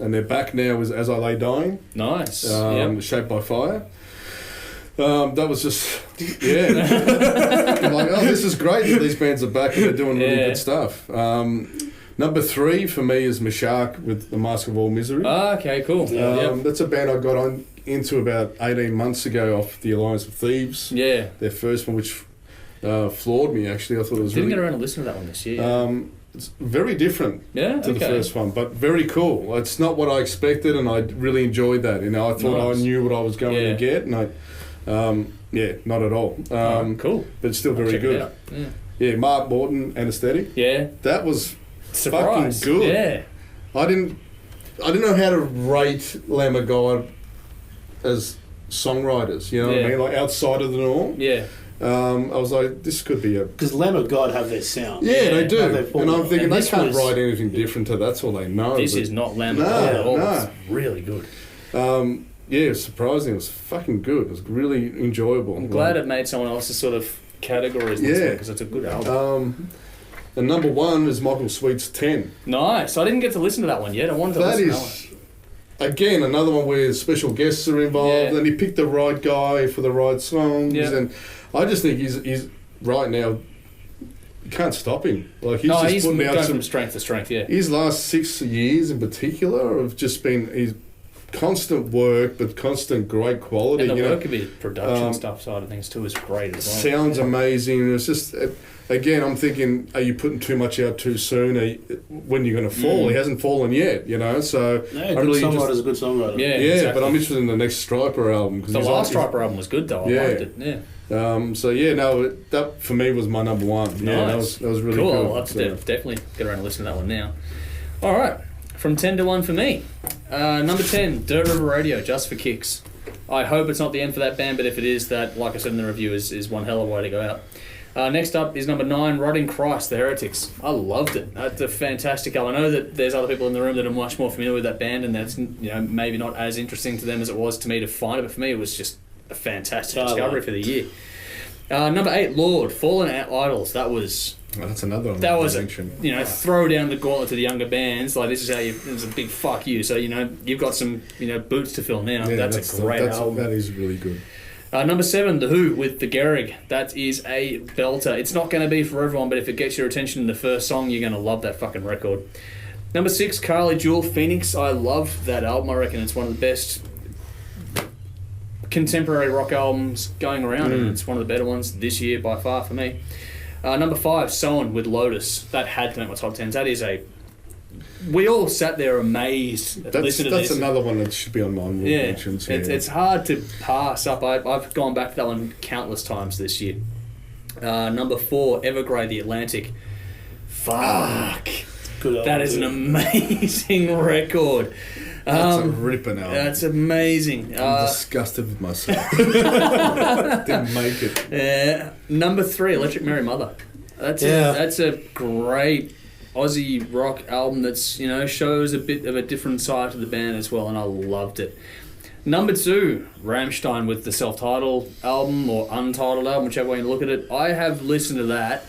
and they're back now, is As I Lay Dying. Nice. Shaped by Fire. That was just, I'm like, oh, this is great that these bands are back and they're doing really good stuff. Number 3 for me is Meshark with The Mask of All Misery. Okay, cool. That's a band I got into about 18 months ago off the Alliance of Thieves. Yeah. Their first one, which floored me, actually. I thought it was Didn't really... get around to listen to that one this year. It's very different to the first one, but very cool. It's not what I expected, and I really enjoyed that. I thought I knew what I was going to get, and not at all. Cool. But it's still very good. Yeah, Mark Morton, Anaesthetic. Yeah. That was Surprise. fucking good. Yeah. I didn't know how to rate Lamb of God as songwriters, you know what I mean? Like outside of the norm. Yeah. I was like, this could be a... Because Lamb of God have their sound. Yeah, they do. And I'm thinking and they can't write anything different to that's all they know. This is not Lamb of God at all. It's really good. Yeah, it was surprising. It was fucking good. It was really enjoyable. I'm glad it made someone else's sort of categories because it's a good album. And number one is Michael Sweet's 10. Nice. I didn't get to listen to that one yet. I wanted to listen to that one. Again, another one where special guests are involved, and he picked the right guy for the right songs. Yeah. And I just think he's right now. You can't stop him. Like he's putting going out from strength to strength. Yeah. His last 6 years in particular have just been his constant work, but constant great quality. And the work of his production stuff side of things too is great as well. Sounds amazing. It's just. Again, I'm thinking, are you putting too much out too soon? When you're going to fall? He hasn't fallen yet, So yeah, good songwriter's a good songwriter. Yeah, exactly. But I'm interested in the next Striper album. The last Striper album was good though. I liked it. Yeah. That for me was my number one. Nice. Yeah, that was really cool. cool. I'll have to definitely get around and listen to that one now. All right, from 10 to 1 for me. Number 10, Dirt River Radio, Just for Kicks. I hope it's not the end for that band, but if it is, that, like I said in the review, is one hell of a way to go out. Next up is number 9, Rotting Christ, The Heretics. I loved it. That's a fantastic album. I know that there's other people in the room that are much more familiar with that band, and that's maybe not as interesting to them as it was to me to find it, but for me it was just a fantastic discovery for the year. Number 8, Lord, Fallen Idols. That's another one. That was throw down the gauntlet to the younger bands. Like, this is how it's a big fuck you. So you've got some boots to fill now. Yeah, that's a great album. That is really good. Number 7, The Who with The Gehrig. That is a belter. It's not going to be for everyone, but if it gets your attention in the first song, you're going to love that fucking record. Number 6, Carly Jewel, Phoenix. I love that album. I reckon it's one of the best contemporary rock albums going around, and it's one of the better ones this year by far for me. Number 5, Sown with Lotus. That had to make my top 10s. That is we all sat there amazed. That's another one that should be on my mentions. Yeah. It's hard to pass up. I've gone back to that one countless times this year. Number 4, Evergrey, The Atlantic. Fuck. Good. That is an amazing record. That's a ripping album. That's amazing. I'm disgusted with myself. Didn't make it. Number 3, Electric Mary Mother. That's a great Aussie rock album that's shows a bit of a different side to the band as well, and I loved it. Number 2, Rammstein with the self-titled album or untitled album, whichever way you look at it. I have listened to that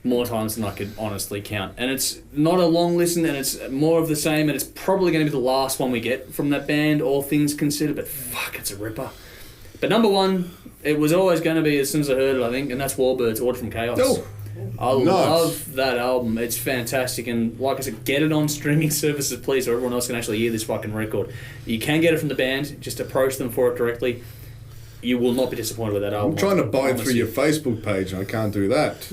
more times than I could honestly count, and it's not a long listen, and it's more of the same, and it's probably going to be the last one we get from that band, all things considered, but fuck, it's a ripper. But number 1, it was always going to be as soon as I heard it, I think, and that's Warbirds, Order from Chaos. Oh. I love that album. It's fantastic, and like I said, get it on streaming services, please, so everyone else can actually hear this fucking record. You can get it from the band. Just approach them for it directly. You will not be disappointed with that album. I'm trying to buy it through your Facebook page, and I can't do that.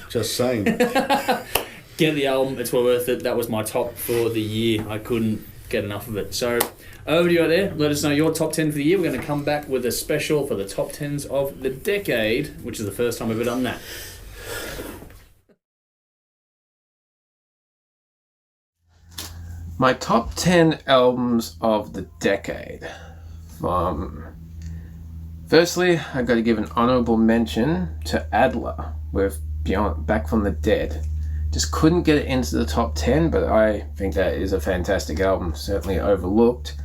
Just saying. Get the album. It's well worth it. That was my top for the year. I couldn't get enough of it. So over to you out there. Let us know your top 10 for the year. We're going to come back with a special for the top 10s of the decade, which is the first time we've ever done that. My top 10 albums of the decade. Firstly, I got to give an honourable mention to Adler with Beyond Back from the Dead. Just couldn't get it into the top 10, but I think that is a fantastic album, certainly overlooked.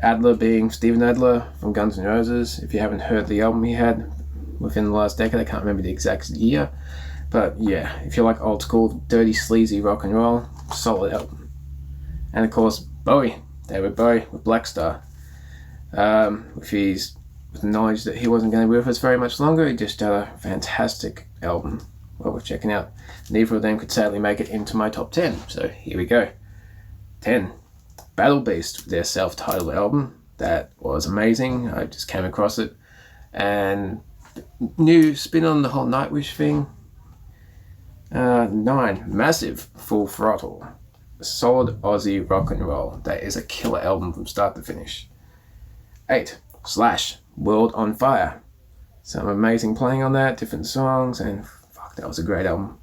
Adler being Steven Adler from Guns N' Roses. If you haven't heard the album he had within the last decade, I can't remember the exact year, but yeah, if you like old school, dirty, sleazy rock and roll, solid album. And of course, David Bowie with Black Star. With the knowledge that he wasn't going to be with us very much longer, he just had a fantastic album well worth checking out. Neither of them could sadly make it into my top 10, so here we go. 10. Battle Beast, their self-titled album. That was amazing. I just came across it, and new spin on the whole Nightwish thing. 9, massive Full Throttle. Solid Aussie rock and roll. That is a killer album from start to finish. 8, Slash, World on Fire. Some amazing playing on that, different songs, and fuck, that was a great album.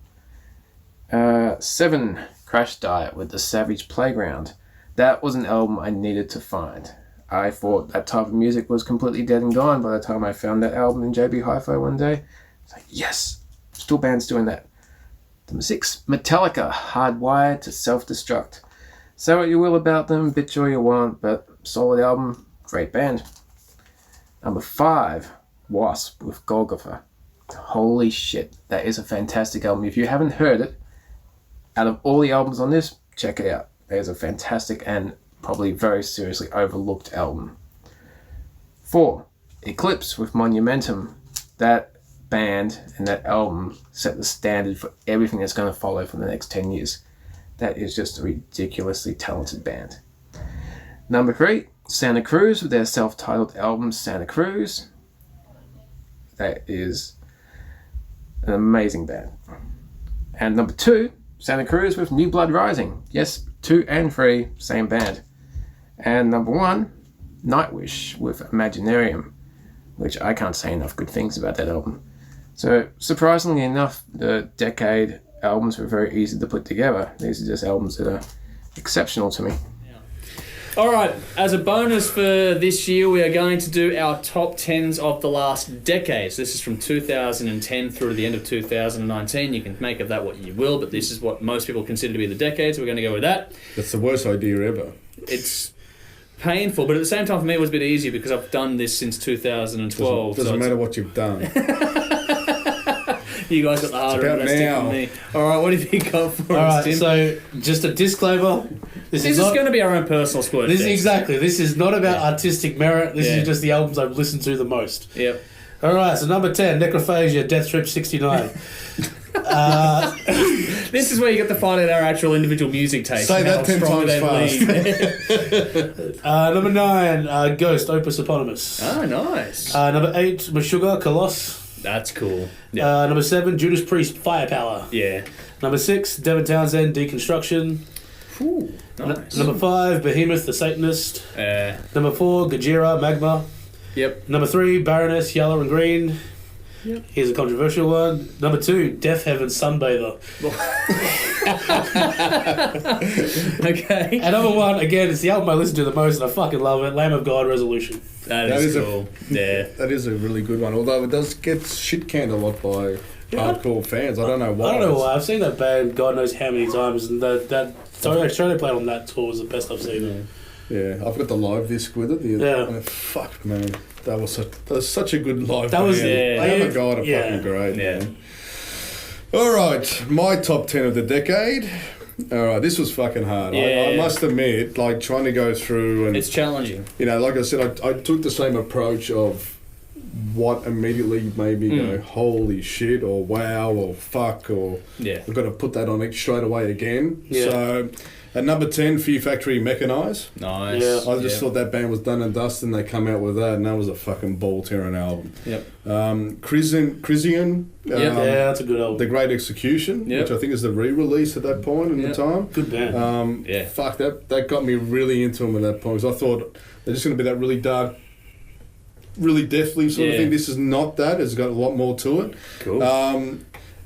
7, Crash Diet with the Savage Playground. That was an album I needed to find. I thought that type of music was completely dead and gone by the time I found that album in JB Hi-Fi one day. It's like, yes, still bands doing that. Number 6, Metallica, Hardwired to Self-Destruct. Say what you will about them, bitch all you want, but solid album, great band. Number 5, Wasp with Golgotha. Holy shit, that is a fantastic album. If you haven't heard it, out of all the albums on this, check it out. There's a fantastic and probably very seriously overlooked album. 4, Eclipse with Monumentum. That band and that album set the standard for everything that's going to follow for the next 10 years. That is just a ridiculously talented band. Number 3, Santa Cruz with their self-titled album Santa Cruz. That is an amazing band. And number 2, Santa Cruz with New Blood Rising. Yes, 2 and 3, same band. And number 1, Nightwish with Imaginarium, which I can't say enough good things about that album. So, surprisingly enough, the decade albums were very easy to put together. These are just albums that are exceptional to me. Alright, as a bonus for this year, we are going to do our top 10s of the last decade. So this is from 2010 through to the end of 2019. You can make of that what you will, but this is what most people consider to be the decade, so we're going to go with that. That's the worst idea ever. It's painful, but at the same time for me it was a bit easier because I've done this since 2012. Doesn't matter what you've done. You guys got the harder investing than me. Alright, what have you got for us, Tim? So just a disclaimer. This is going to be our own personal splurge. This is not about artistic merit. This is just the albums I've listened to the most. Yep. Alright, so number 10, Necrophagia, Death Trip 69. This is where you get to find out our actual individual music taste. Say that 10 times fast. Number 9, Ghost, Opus Eponymous. Oh, nice. Number 8, Meshuggah, Coloss. That's cool. Yeah. Number 7, Judas Priest, Firepower. Yeah. Number 6, Devin Townsend, Deconstruction. Ooh, nice. Number 5, Behemoth, The Satanist. Number 4, Gojira, Magma. Yep. Number 3, Baroness, Yellow and Green. Yep. Here's a controversial one. Number 2, Death Heaven, Sunbather. Okay. And number 1, again, it's the album I listen to the most and I fucking love it, Lamb of God, Resolution. That is cool. That is a really good one, although it does get shit canned a lot by hardcore fans. I don't know why. I don't know why. I've seen that band God knows how many times, and that Australia played on that tour was the best I've seen them. Yeah, I've got the live disc with it. And fuck, man. That was such a good live band. Lamb of God are fucking great, man. Alright, my top 10 of the decade. Alright, this was fucking hard. I must admit, like, trying to go through and... It's challenging. You know, like I said, I took the same approach of what immediately made me go, holy shit, or wow, or fuck, or... Yeah. I've got to put that on it straight away again. Yeah. So... At number 10, Fear Factory Mechanise. Nice. Yeah. I just thought that band was done and dusted, and they come out with that, and that was a fucking ball-tearing album. Yep. Crisian. That's a good album. The Great Execution, which I think is the re-release at that point in the time. Good band. Fuck, that got me really into them at that point, because I thought they're just going to be that really dark, really deathly sort of thing. This is not that. It's got a lot more to it. Cool.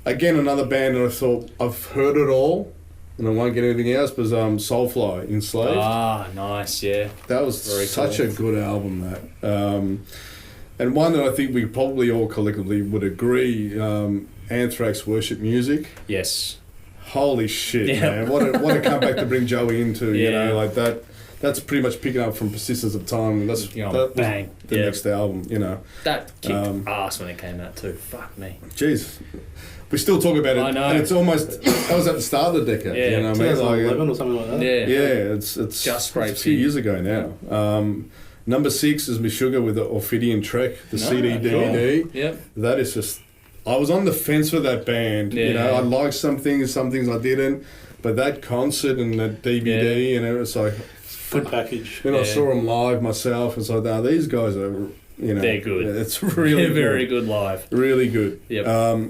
Again, another band that I thought, I've heard it all, and I won't get anything else, but Soulfly, Enslaved. Ah, nice, yeah. That was such a good album, that. And one that I think we probably all collectively would agree, Anthrax, Worship Music. Yes. Holy shit, man. What a comeback to bring Joey into, you know, like that. That's pretty much picking up from Persistence of Time. That was bang. The next album, you know. That kicked ass when it came out too. Fuck me. Jeez. We still talk about it, I know. and it's almost... That was at the start of the decade, you know what I mean? 2011 or something like that. Yeah, it's just great. It's a few years ago now. Number 6 is Meshuggah with the Ophidian Trek, the CD DVD. Cool. Yep. That is just... I was on the fence with that band. You know, I liked some things I didn't. But that concert and that DVD and it was like... Good package. Then I saw them live myself and so now these guys are You know, they're good. It's really They're very good live. Really good. Yep.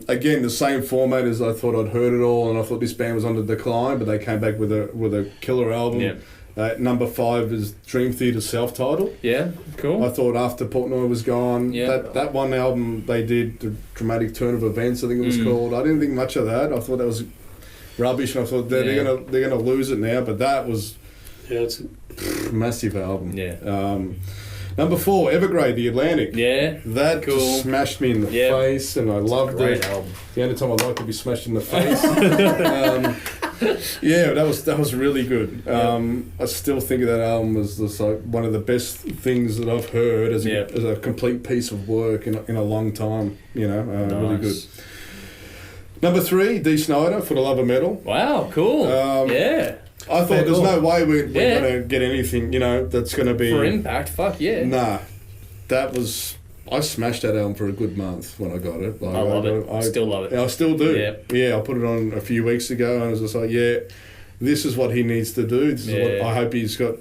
Again, the same format as I thought I'd heard it all, and I thought this band was on the decline, but they came back with a killer album. Yep. Number 5 is Dream Theater self-titled. Yeah, cool. I thought after Portnoy was gone, that one album they did, The Dramatic Turn of Events, I think it was called. I didn't think much of that. I thought that was rubbish, and I thought they're gonna lose it now. But that was it's a massive album. Yeah. Number 4, Evergrey, The Atlantic. Yeah. That Cool. just smashed me in the face, and I loved it. Great album. The only time I like to be smashed in the face. Yeah, that was really good. I still think of that album as like one of the best things that I've heard as a complete piece of work in a long time. You know, really good. Number 3, Dee Snider, For the Love of Metal. Wow, cool. Yeah. I thought there's no way we're going to get anything, you know, that's going to be... For Impact, fuck yeah. Nah. That was... I smashed that album for a good month when I got it. Like, I love it. I still love it. I still do. Yeah. Yeah, I put it on a few weeks ago and I was just like, yeah, this is what he needs to do. This is what I hope he's got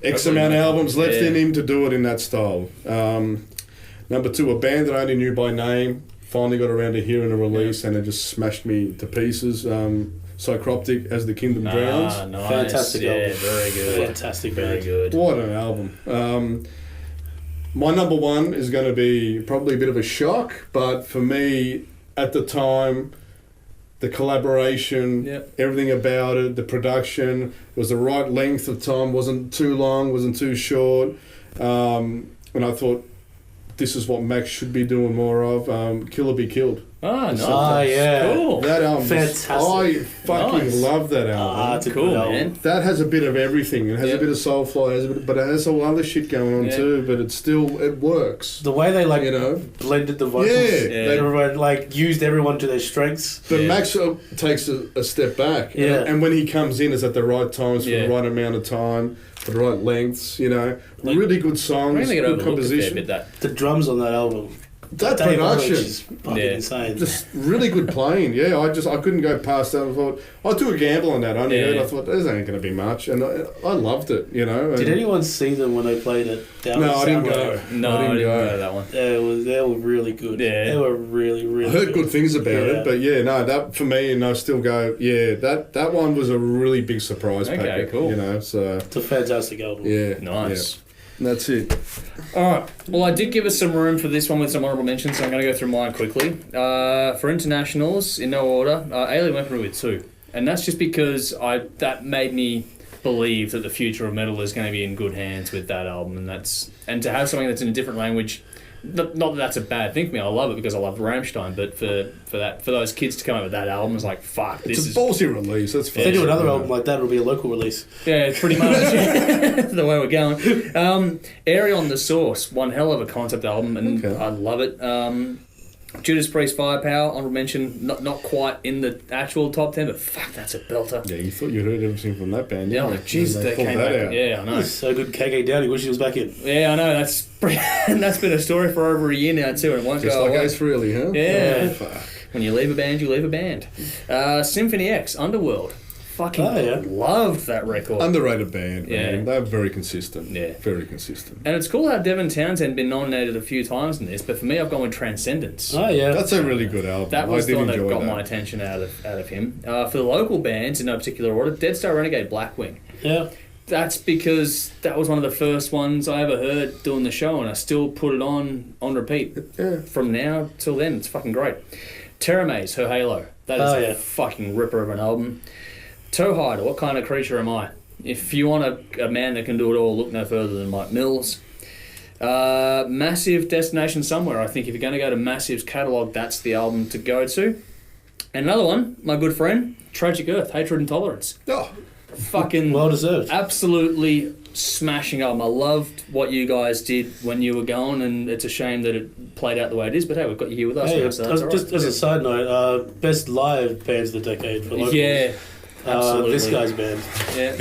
X amount of albums left in him to do it in that style. Number 2, a band that I only knew by name. Finally got around to hearing a release and it just smashed me to pieces. Psychroptic, As the Kingdom Drowns. Nice. Fantastic album. Very good. Fantastic, very good. What an album. My number 1 is going to be probably a bit of a shock, but for me, at the time, the collaboration, everything about it, the production, it was the right length of time, wasn't too long, wasn't too short. And I thought, this is what Max should be doing more of. Kill or Be Killed. Oh, nice. Cool. That album, fantastic. I fucking love that album. It's a cool, good album. man. That has a bit of everything. It has a bit of Soulfly, but it has all other shit going on too. But it works. The way they blended the vocals, they used everyone to their strengths. But Max takes a step back, and when he comes in, it's at the right times for the right amount of time, for the right lengths. You know, really good songs, good composition. The drums on that album. That production is fucking insane. Just really good playing. Yeah, I couldn't go past that. I thought I took a gamble on that. I only heard. I thought this ain't going to be much, and I loved it. You know. Did anyone see them when they played it? No, I didn't go. No, I didn't go to that one. They were really good. Yeah, they were really, really. I heard good things about it, but that for me, and I still go. Yeah, that one was a really big surprise. Okay, cool. You know, so it's a fantastic album. Yeah, nice. Yeah. That's it. All right. Well, I did give us some room for this one with some honourable mentions, so I'm going to go through mine quickly. For internationals, in no order, Alien Weaponry with 2. And that's just because that made me believe that the future of metal is going to be in good hands with that album. And to have something that's in a different language, not that that's a bad thing for me. I love it because I love Rammstein, but for those kids to come up with that album, it's like, fuck, this is... It's a ballsy release, that's fine. If they do another album like that, it'll be a local release. Yeah, pretty much. That's the way we're going. Aerion the Source, one hell of a concept album, and I love it. Judas Priest Firepower, honorable mention, not quite in the actual top 10, but fuck, that's a belter. Yeah, you thought you'd heard everything from that band. Yeah, like, jeez, they came back. Out. Yeah, I know. It's so good, KK Downey, wish he was back in. Yeah, I know, that's been a story for over a year now too, and it won't just go like away. Ace Frehley, huh? Yeah. Fuck. When you leave a band, you leave a band. Symphony X, Underworld. Fucking loved that record. Underrated band, man. They're very consistent. Yeah. Very consistent. And it's cool how Devin Townsend been nominated a few times in this, but for me, I've gone with Transcendence. Oh, yeah. That's a really good album. That was the one that got my attention out of him. For the local bands, in no particular order, Dead Star Renegade Blackwing. Yeah. That's because that was one of the first ones I ever heard doing the show, and I still put it on repeat. Yeah. From now till then, it's fucking great. Terra Maze, Her Halo. That is a fucking ripper of an album. Towhider, What Kind of Creature Am I? If you want a man that can do it all, look no further than Mike Mills. Massive, Destination Somewhere. I think if you're going to go to Massive's catalogue, that's the album to go to. And another one, my good friend, Tragic Earth, Hatred and Tolerance. Oh. Fucking well deserved. Absolutely smashing album. I loved what you guys did when you were going, and it's a shame that it played out the way it is, but hey, we've got you here with us now, so that's all right. Just as a side note, best live bands of the decade for locals. Yeah. Absolutely. This guy's band. Yeah.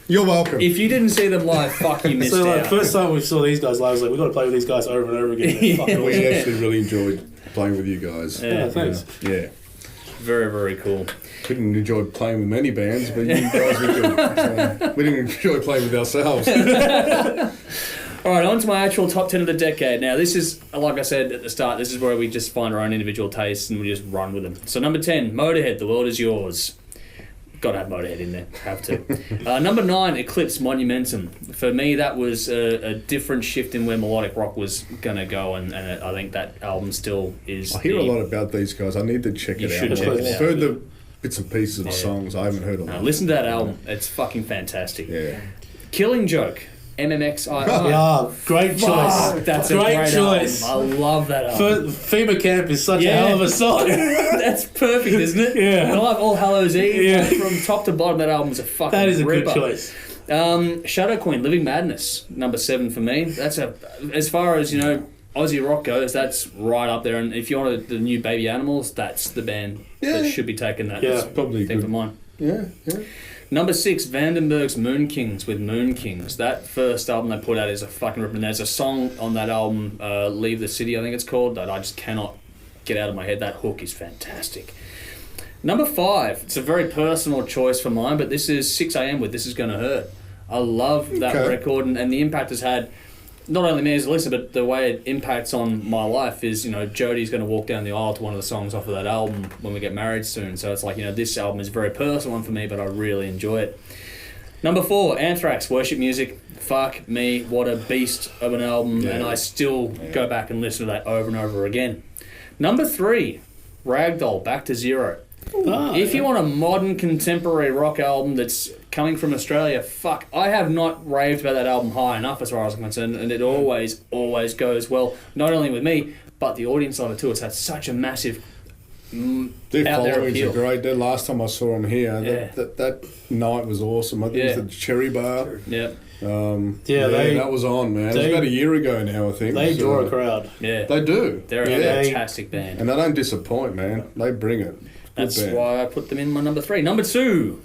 You're welcome. If you didn't see them live, fuck, you missed out. First time we saw these guys live, I was like, we've got to play with these guys over and over again. We actually really enjoyed playing with you guys. Yeah, thanks. Yeah. Very, very cool. We didn't enjoy playing with many bands, but you guys were good. So we didn't enjoy playing with ourselves. All right, on to my actual top 10 of the decade. Now, this is, like I said at the start, this is where we just find our own individual tastes and we just run with them. So number 10, Motorhead, The World Is Yours. Got to have Motorhead in there. Have to. Number 9, Eclipse, Monumentum. For me, that was a different shift in where melodic rock was going to go, and I think that album still is... I hear a lot about these guys. I need to check it out. You should check it out. I've heard the bits and pieces of the songs. I haven't heard a lot. Listen to that album. It's fucking fantastic. Yeah. Killing Joke, MMXIR. Yeah, great choice. That's great a great choice. album. I love that album. FEMA Camp is such a hell of a song. That's perfect, isn't it? Yeah. I love All Hallows Eve. Yeah. From top to bottom, that album is a fucking That is a ripper. good choice. Shadow Queen, Living Madness, number 7 for me. That's as far as, Aussie rock goes, that's right up there. And if you want the new Baby Animals, that's the band that should be taking that. Yeah. That's Probably thing good. for mine. Yeah. Number 6, Vandenberg's Moon Kings with Moon Kings. That first album they put out is a fucking rip. And there's a song on that album, Leave the City, I think it's called, that I just cannot get out of my head. That hook is fantastic. Number 5, it's a very personal choice for mine, but this is 6am with This Is Gonna Hurt. I love that record, and the impact has had, not only me as a listener, but the way it impacts on my life is, Jodie's going to walk down the aisle to one of the songs off of that album when we get married soon. So it's like, this album is a very personal one for me, but I really enjoy it. Number 4, Anthrax, Worship Music. Fuck me, what a beast of an album, and I still go back and listen to that over and over again. Number 3, Ragdoll, Back to Zero. If you want a modern contemporary rock album that's coming from Australia, fuck, I have not raved about that album high enough as far as I'm concerned, and it always goes well, not only with me, but the audience of it too. It's had such a massive Their out there followings appeal. are great. The last time I saw them here, that night was awesome. I think it was the Cherry Bar. Yeah. That was on, man. It was about a year ago now, I think. They draw a crowd. Yeah. They do. They're a fantastic band. And they don't disappoint, man. They bring it. That's why I put them in my number 3. Number 2,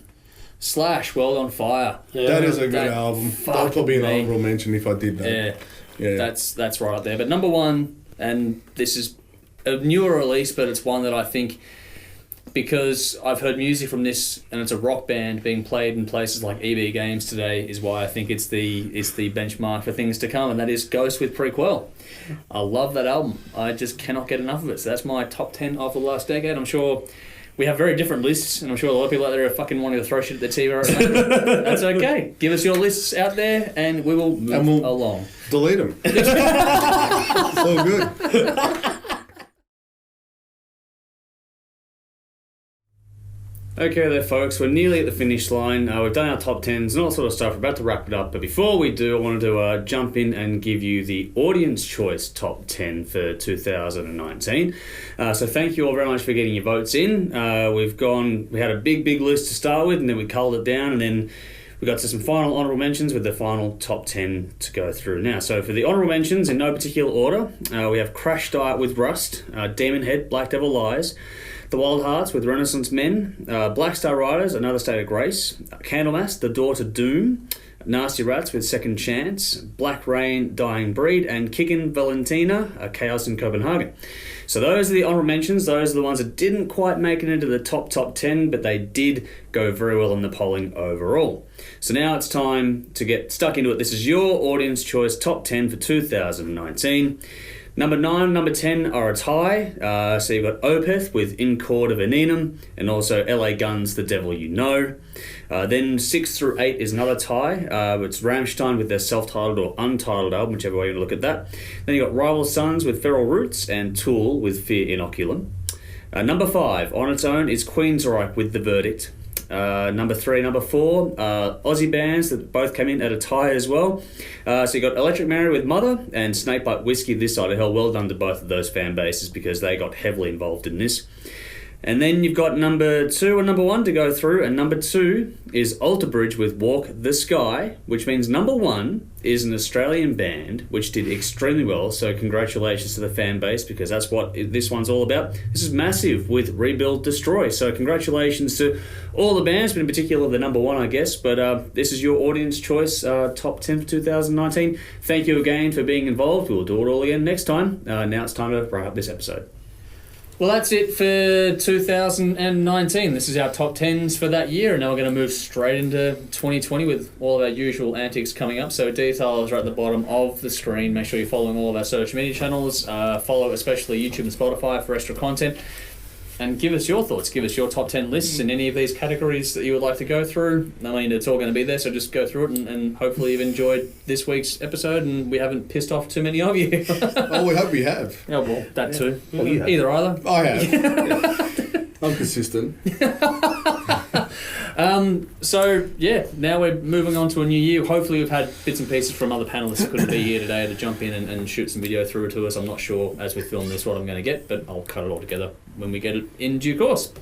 Slash, World on Fire. Yeah. That is a good album. That would probably be an honourable mention if I did that. Yeah. That's right up there. But number 1, and this is a newer release, but it's one that I think, because I've heard music from this and it's a rock band being played in places like EB Games today, is why I think it's the benchmark for things to come, and that is Ghost with Prequel. I love that album. I just cannot get enough of it. So that's my top 10 of the last decade. I'm sure we have very different lists, and I'm sure a lot of people out there are fucking wanting to throw shit at the TV right now. That's okay. Give us your lists out there, and we will move along. Delete them. It's all good. Okay there, folks, we're nearly at the finish line. We've done our top 10s and all sort of stuff. We're about to wrap it up, but before we do, I wanted to jump in and give you the audience choice top 10 for 2019. So thank you all very much for getting your votes in. We had a big list to start with, and then we culled it down, and then we got to some final honourable mentions with the final top 10 to go through now. So for the honourable mentions, in no particular order, we have Crash Diet with Rust, Demon Head, Black Devil Lies, The Wild Hearts with Renaissance Men, Black Star Riders, Another State of Grace, Candlemass, The Door to Doom, Nasty Rats with Second Chance, Black Rain, Dying Breed, and Kickin' Valentina, Chaos in Copenhagen. So those are the honourable mentions. Those are the ones that didn't quite make it into the top 10, but they did go very well in the polling overall. So now it's time to get stuck into it. This is your audience choice top 10 for 2019. Number 9 and number 10 are a tie. So you've got Opeth with In Chord of Venenum, and also LA Guns, The Devil You Know. Then 6 through 8 is another tie. It's Rammstein with their self-titled or untitled album, whichever way you look at that. Then you've got Rival Sons with Feral Roots, and Tool with Fear Inoculum. Number 5, on its own, is Queensryche with The Verdict. Number 3, number 4, Aussie bands that both came in at a tie as well. So you got Electric Mary with Mother and Snakebite Whiskey This Side of Hell. Well done to both of those fan bases, because they got heavily involved in this. And then you've got number 2 and number 1 to go through, and number 2 is Alter Bridge with Walk the Sky, which means number 1 is an Australian band which did extremely well, so congratulations to the fan base, because that's what this one's all about. This is massive with Rebuild Destroy, so congratulations to all the bands, but in particular the number 1, I guess. But this is your audience choice top 10 for 2019. Thank you again for being involved. We'll do it all again next time. Now it's time to wrap up this episode. Well, that's it for 2019. This is our top 10s for that year, and now we're going to move straight into 2020 with all of our usual antics coming up. So details are at the bottom of the screen. Make sure you're following all of our social media channels. Follow especially YouTube and Spotify for extra content. And give us your thoughts. Give us your top 10 lists in any of these categories that you would like to go through. I mean, it's all going to be there, so just go through it and hopefully you've enjoyed this week's episode and we haven't pissed off too many of you. Oh, we hope we have. Oh, well, that too. Well, you have. Either. I have. I'm consistent. So, yeah, now we're moving on to a new year. Hopefully we've had bits and pieces from other panellists who couldn't be here today to jump in and shoot some video through to us. I'm not sure as we film this what I'm going to get, but I'll cut it all together when we get it in due course.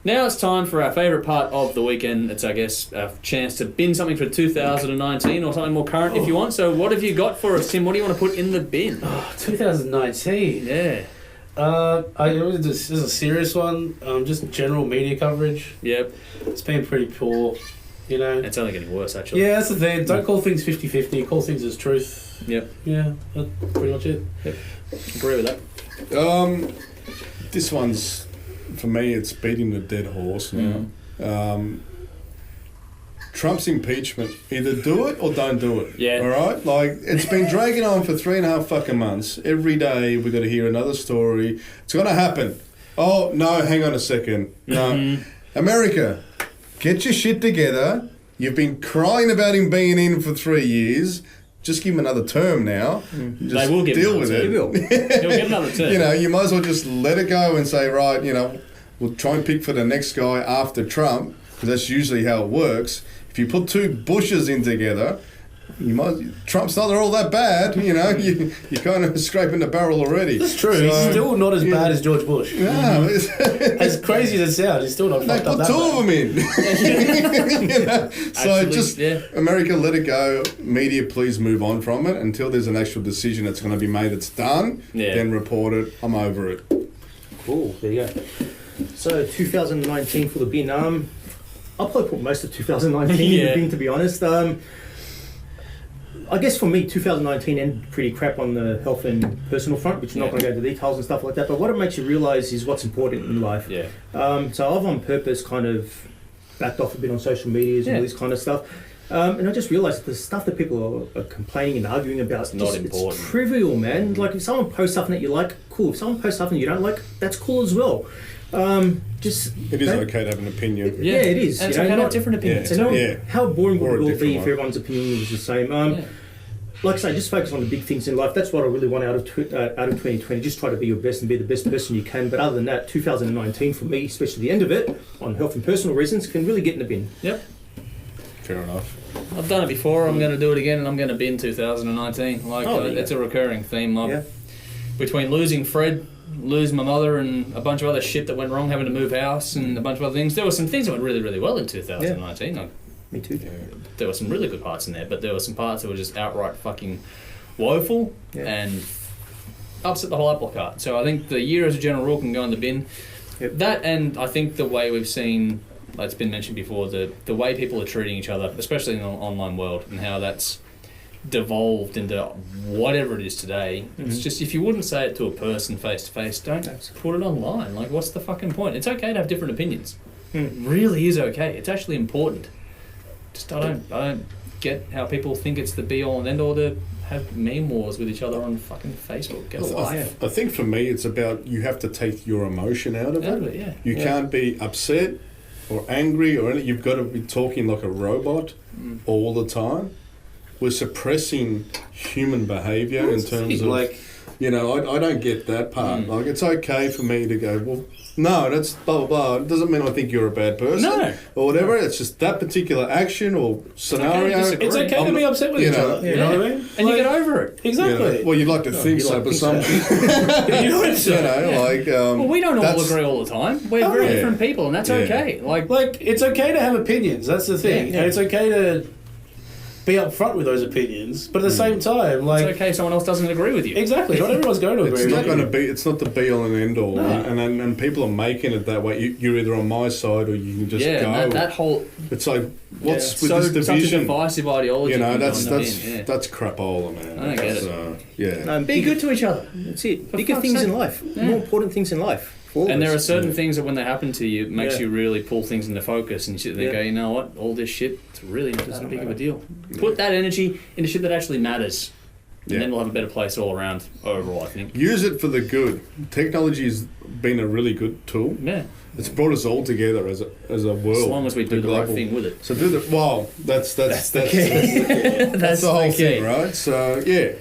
Now it's time for our favourite part of the weekend. It's, I guess, a chance to bin something for 2019 or something more current if you want. So what have you got for us, Tim? What do you want to put in the bin? 2019. Yeah. This is a serious one. Just general media coverage. Yep. It's been pretty poor, you know. It's only getting worse, actually. Yeah, that's the thing. Don't call things 50-50. Call things as truth. Yep. Yeah, that's pretty much it. Yep. Agree with that. This one's, for me, it's beating the dead horse now. Trump's impeachment. Either do it or don't do it. Yeah. All right? Like, it's been dragging on for 3.5 fucking months. Every day we've got to hear another story. It's going to happen. Oh, no, hang on a second. No. America, get your shit together. You've been crying about him being in for 3 years. Just give him another term now. Just They will give deal him with another it. term. He'll get another term. You know, you might as well just let it go and say, right, you know, we'll try and pick for the next guy after Trump, because that's usually how it works. If you put two Bushes in together, Trump's not all that bad, you know. You're kind of scraping the barrel already. That's true. He's still not as bad as George Bush. No, as crazy as it sounds, he's still not fucked up put that two of them in. You know? So just America, let it go. Media, please move on from it until there's an actual decision that's going to be made. It's done. Yeah. Then report it. I'm over it. Cool. There you go. So 2019 for the bin. I'll probably put most of 2019 in the bin, to be honest. I guess for me, 2019 ended pretty crap on the health and personal front, which I'm not going to go into details and stuff like that, but what it makes you realise is what's important in life. Yeah. So I've on purpose kind of backed off a bit on social medias and all this kind of stuff. And I just realised that the stuff that people are complaining and arguing about is not important. It's trivial, man. Like, if someone posts something that you like, cool. If someone posts something you don't like, that's cool as well. It is okay to have an opinion. Yeah, it is. And it's okay to have different opinions. How boring would it all be if one. everyone's opinion was the same? Like I say, just focus on the big things in life. That's what I really want out of 2020. Just try to be your best and be the best person you can. But other than that, 2019 for me, especially the end of it, on health and personal reasons, can really get in the bin. Yep. Fair enough. I've done it before. I'm going to do it again, and I'm going to bin 2019. It's a recurring theme. Between losing Fred, losing my mother, and a bunch of other shit that went wrong, having to move house, and a bunch of other things. There were some things that went really, really well in 2019. Yeah. Me too. There were some really good parts in there, but there were some parts that were just outright fucking woeful and upset the whole apple cart. So I think the year as a general rule can go in the bin. Yep. That, and I think the way we've seen, like it's been mentioned before, the way people are treating each other, especially in the online world, and how that's devolved into whatever it is today. It's just, if you wouldn't say it to a person face to face, don't put it online. Like, what's the fucking point? It's okay to have different opinions. It really is okay. It's actually important. Just I don't get how people think it's the be all and end all to have meme wars with each other on fucking Facebook. Get a life. I think for me it's about, you have to take your emotion out of it. You can't be upset or angry or anything. You've got to be talking like a robot all the time. We're suppressing human behaviour in terms of, like, you know, I don't get that part. Like, it's okay for me to go, well, no, that's blah, blah, blah. It doesn't mean I think you're a bad person or whatever. It's just that particular action or scenario. It's okay to be upset with each other. You know what I mean? And you get over it. Exactly. Well, you'd like to think so, but some... Well, we don't all agree all the time. We're very different people, and that's okay. Like, it's okay to have opinions. That's the thing. And it's okay to be upfront with those opinions, but at the same time, like, it's okay if someone else doesn't agree with you. Exactly, not everyone's going to agree. It's with not you. going to be. It's not the be all and end all, No. and people are making it that way. You're either on my side or you can just go. And that whole It's like what's with so this division? such a divisive ideology. You know, that's that's that's crapola, man. I don't get it. No, be good to each other. That's it. For Bigger fuck's things sake. in life. Yeah. More important things in life. for all And of there are us. certain things that when they happen to you, it makes Yeah. you really pull things into focus, and you sit there and go, you know what, all this shit, it's really not that big of a deal. Put that energy into shit that actually matters, and then we'll have a better place all around overall, I think. Use it for the good. Technology's been a really good tool. Yeah. It's brought us all together as a world. As long as we do the right thing with it. So do the that's the key. That's the whole key. thing, right? So yeah,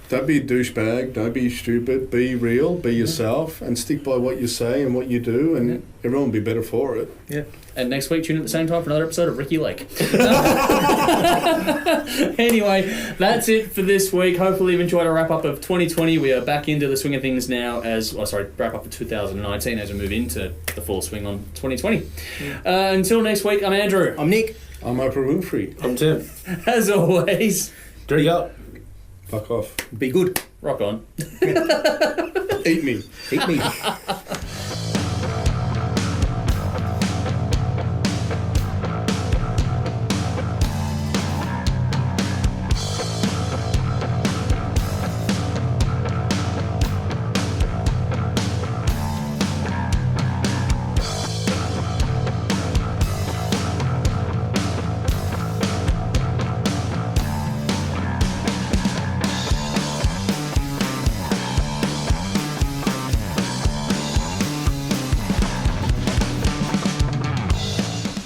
don't be a douchebag. Don't be stupid. Be real. Be yourself, and stick by what you say and what you do, and everyone will be better for it. Yeah. And next week, tune in at the same time for another episode of Ricky Lake. Anyway, that's it for this week. Hopefully you've enjoyed our wrap-up of 2020. We are back into the swing of things now wrap-up of 2019 as we move into the full swing on 2020. Until next week, I'm Andrew. I'm Nick. I'm Oprah Winfrey. I'm Tim. As always, Drink up. Fuck off. Be good. rock on. Eat me. Eat me.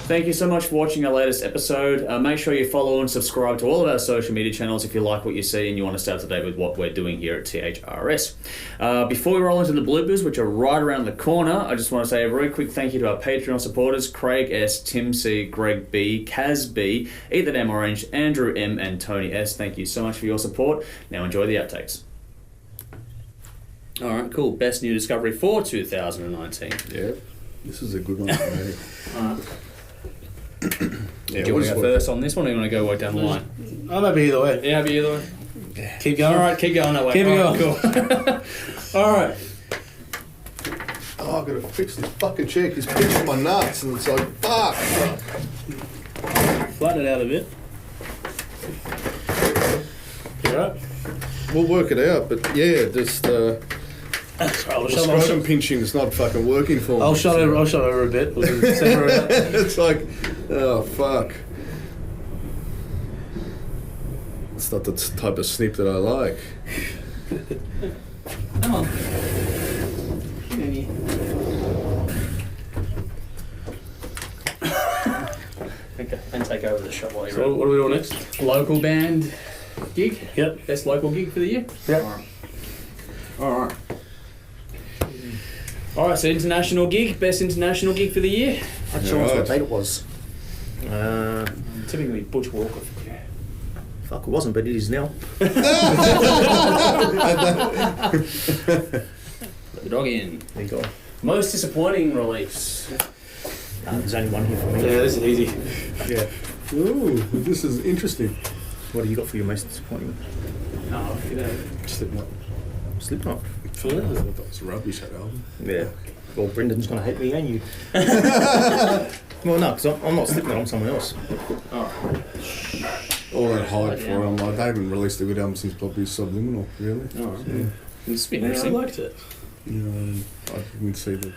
Thank you so much for watching our latest episode. Make sure you follow and subscribe to all of our social media channels if you like what you see and you want to stay up to date with what we're doing here at THRS. Before we roll into the bloopers, which are right around the corner, I just want to say a very quick thank you to our Patreon supporters, Craig S, Tim C, Greg B, Kaz B, Ethan M Orange, Andrew M, and Tony S. Thank you so much for your support. Now enjoy the outtakes. Alright, cool. Best new discovery for 2019. Yeah. This is a good one for me. Alright. Yeah, Do you want to go first on this one, or do you want to go work down the line? I'm happy either way. Yeah, but either way. Keep going. All right, keep going that way. Keep it All right, going. Cool. All right. Oh, I've got to fix this fucking chair because it's pinching my nuts and it's like, fuck. Flatten it out a bit. You right? We'll work it out, but yeah, just scrotum pinching is not fucking working for me. I'll shut over a bit. We'll separate it out. It's like, oh fuck. It's not the type of snip that I like. Come on. Okay, and take over the shot while you're So what do we do next? Local band gig? Yep. Best local gig for the year? Yep. Alright. Alright, so international gig. Best international gig for the year? I chose what date it was. Typically Butch Walker. Fuck, it wasn't, but it is now. Let the dog in. There you go. Most disappointing release. There's only one here for me. Yeah, this is easy. Yeah. Ooh, this is interesting. What have you got for your most disappointing? Oh, you know. Slipknot. Slipknot. I thought that was rubbish, that album. Yeah. Well, Brendan's going to hate me and you. Well, no, because I'm not Slipknot, I'm someone else. Alright. All that hype for them, like they haven't released a good album since probably Subliminal, really. Alright. It's been Yeah, I interesting. liked it. You know, I didn't see the,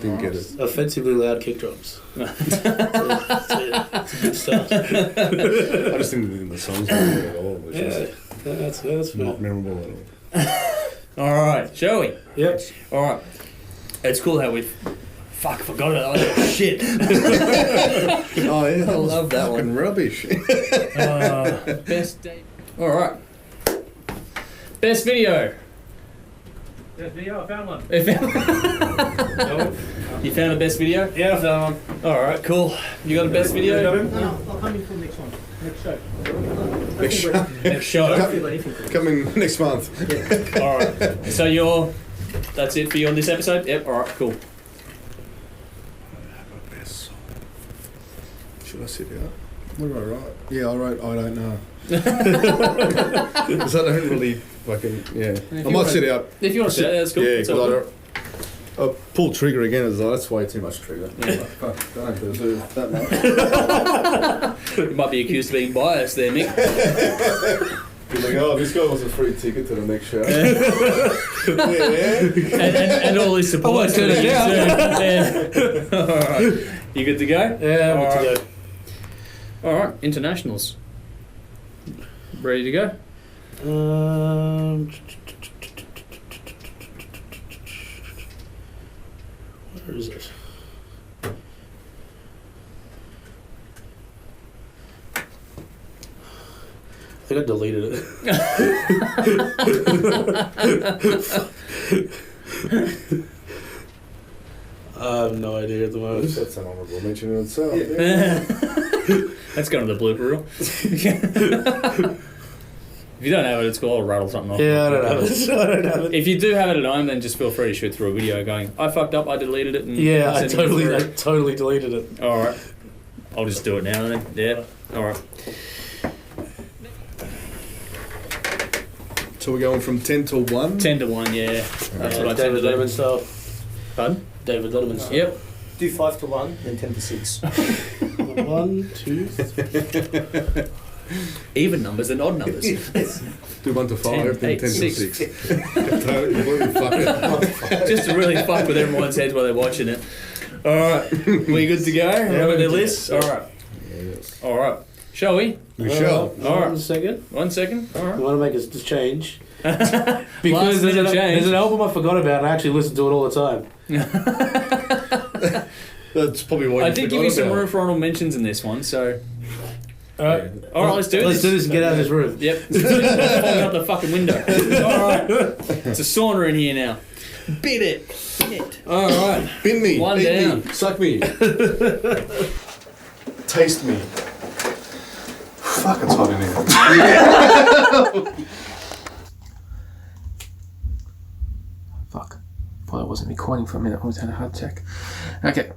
didn't get it. Offensively loud kick drums. It's a good start. I just didn't think the songs were good at all. It was just That's fair. not memorable at all. Alright, shall we? Yep. Alright. It's cool how we've... Fuck, forgot about that. Shit. Oh yeah, I love that fucking one. rubbish. Best date. Alright. Best video. Best video, I found one. You found a best video? Yeah, I found one. Alright, cool. You got a best video? No, I'll come in for the next one. Next show. Next show. Coming next month. Alright. So that's it for you on this episode? Yep, alright, cool. Best song. Should I sit out? What did I write? Yeah, I wrote I don't know. Because I don't really fucking, yeah. I might sit out. If you want to sit out, that's cool. Yeah, It's all because I pull trigger again, it's like, that's way too much trigger. Yeah. Fuck, don't deserve that much. You might be accused of being biased there, Mick. You're like, oh, this guy wants a free ticket to the next show. Yeah. and all his support. turn it down. Yeah. All right. You good to go? Yeah, I'm good to go. All right, internationals. Ready to go? Where is it? I think I deleted it. I have no idea at the moment. That's an honourable mention in itself. That's going to the blooper reel. If you don't have it, it's cool. I'll rattle something off. Yeah, I don't have it. If you do have it at home, then just feel free to shoot through a video going, I fucked up, I deleted it. And yeah, I totally deleted it. All right. I'll just do it now then. Yeah. All right. So we're going from 10 to 1? 10 to 1, yeah. That's what I tend to David do. Letterman style. Pardon? David Letterman style. Yep. Do 5 to 1, then 10 to 6. 1, 2, 3. Even numbers and odd numbers. Do 1 to 5, then 10 to 6. Completely fuck it. Just to really fuck with everyone's heads while they're watching it. All right. We good to go? Have a list? All right. Yes. All right. Shall we? We shall. All right. 1 second. 1 second. All right. I want to make a change. Last Because minute change. there's an album I forgot about and I actually listen to it all the time. That's probably why I you did give you some room for honourable mentions in this one, so... Alright. All right, let's do Let's do this and get out of this room. Yep. Fogging up the fucking window. All right. It's a sauna in here now. Bit it. All right. Bin me. One Eat down. me. Suck me. Taste me. Fuck, it's hot in here. Fuck. Thought I wasn't recording for a minute. I always had a heart check. Okay.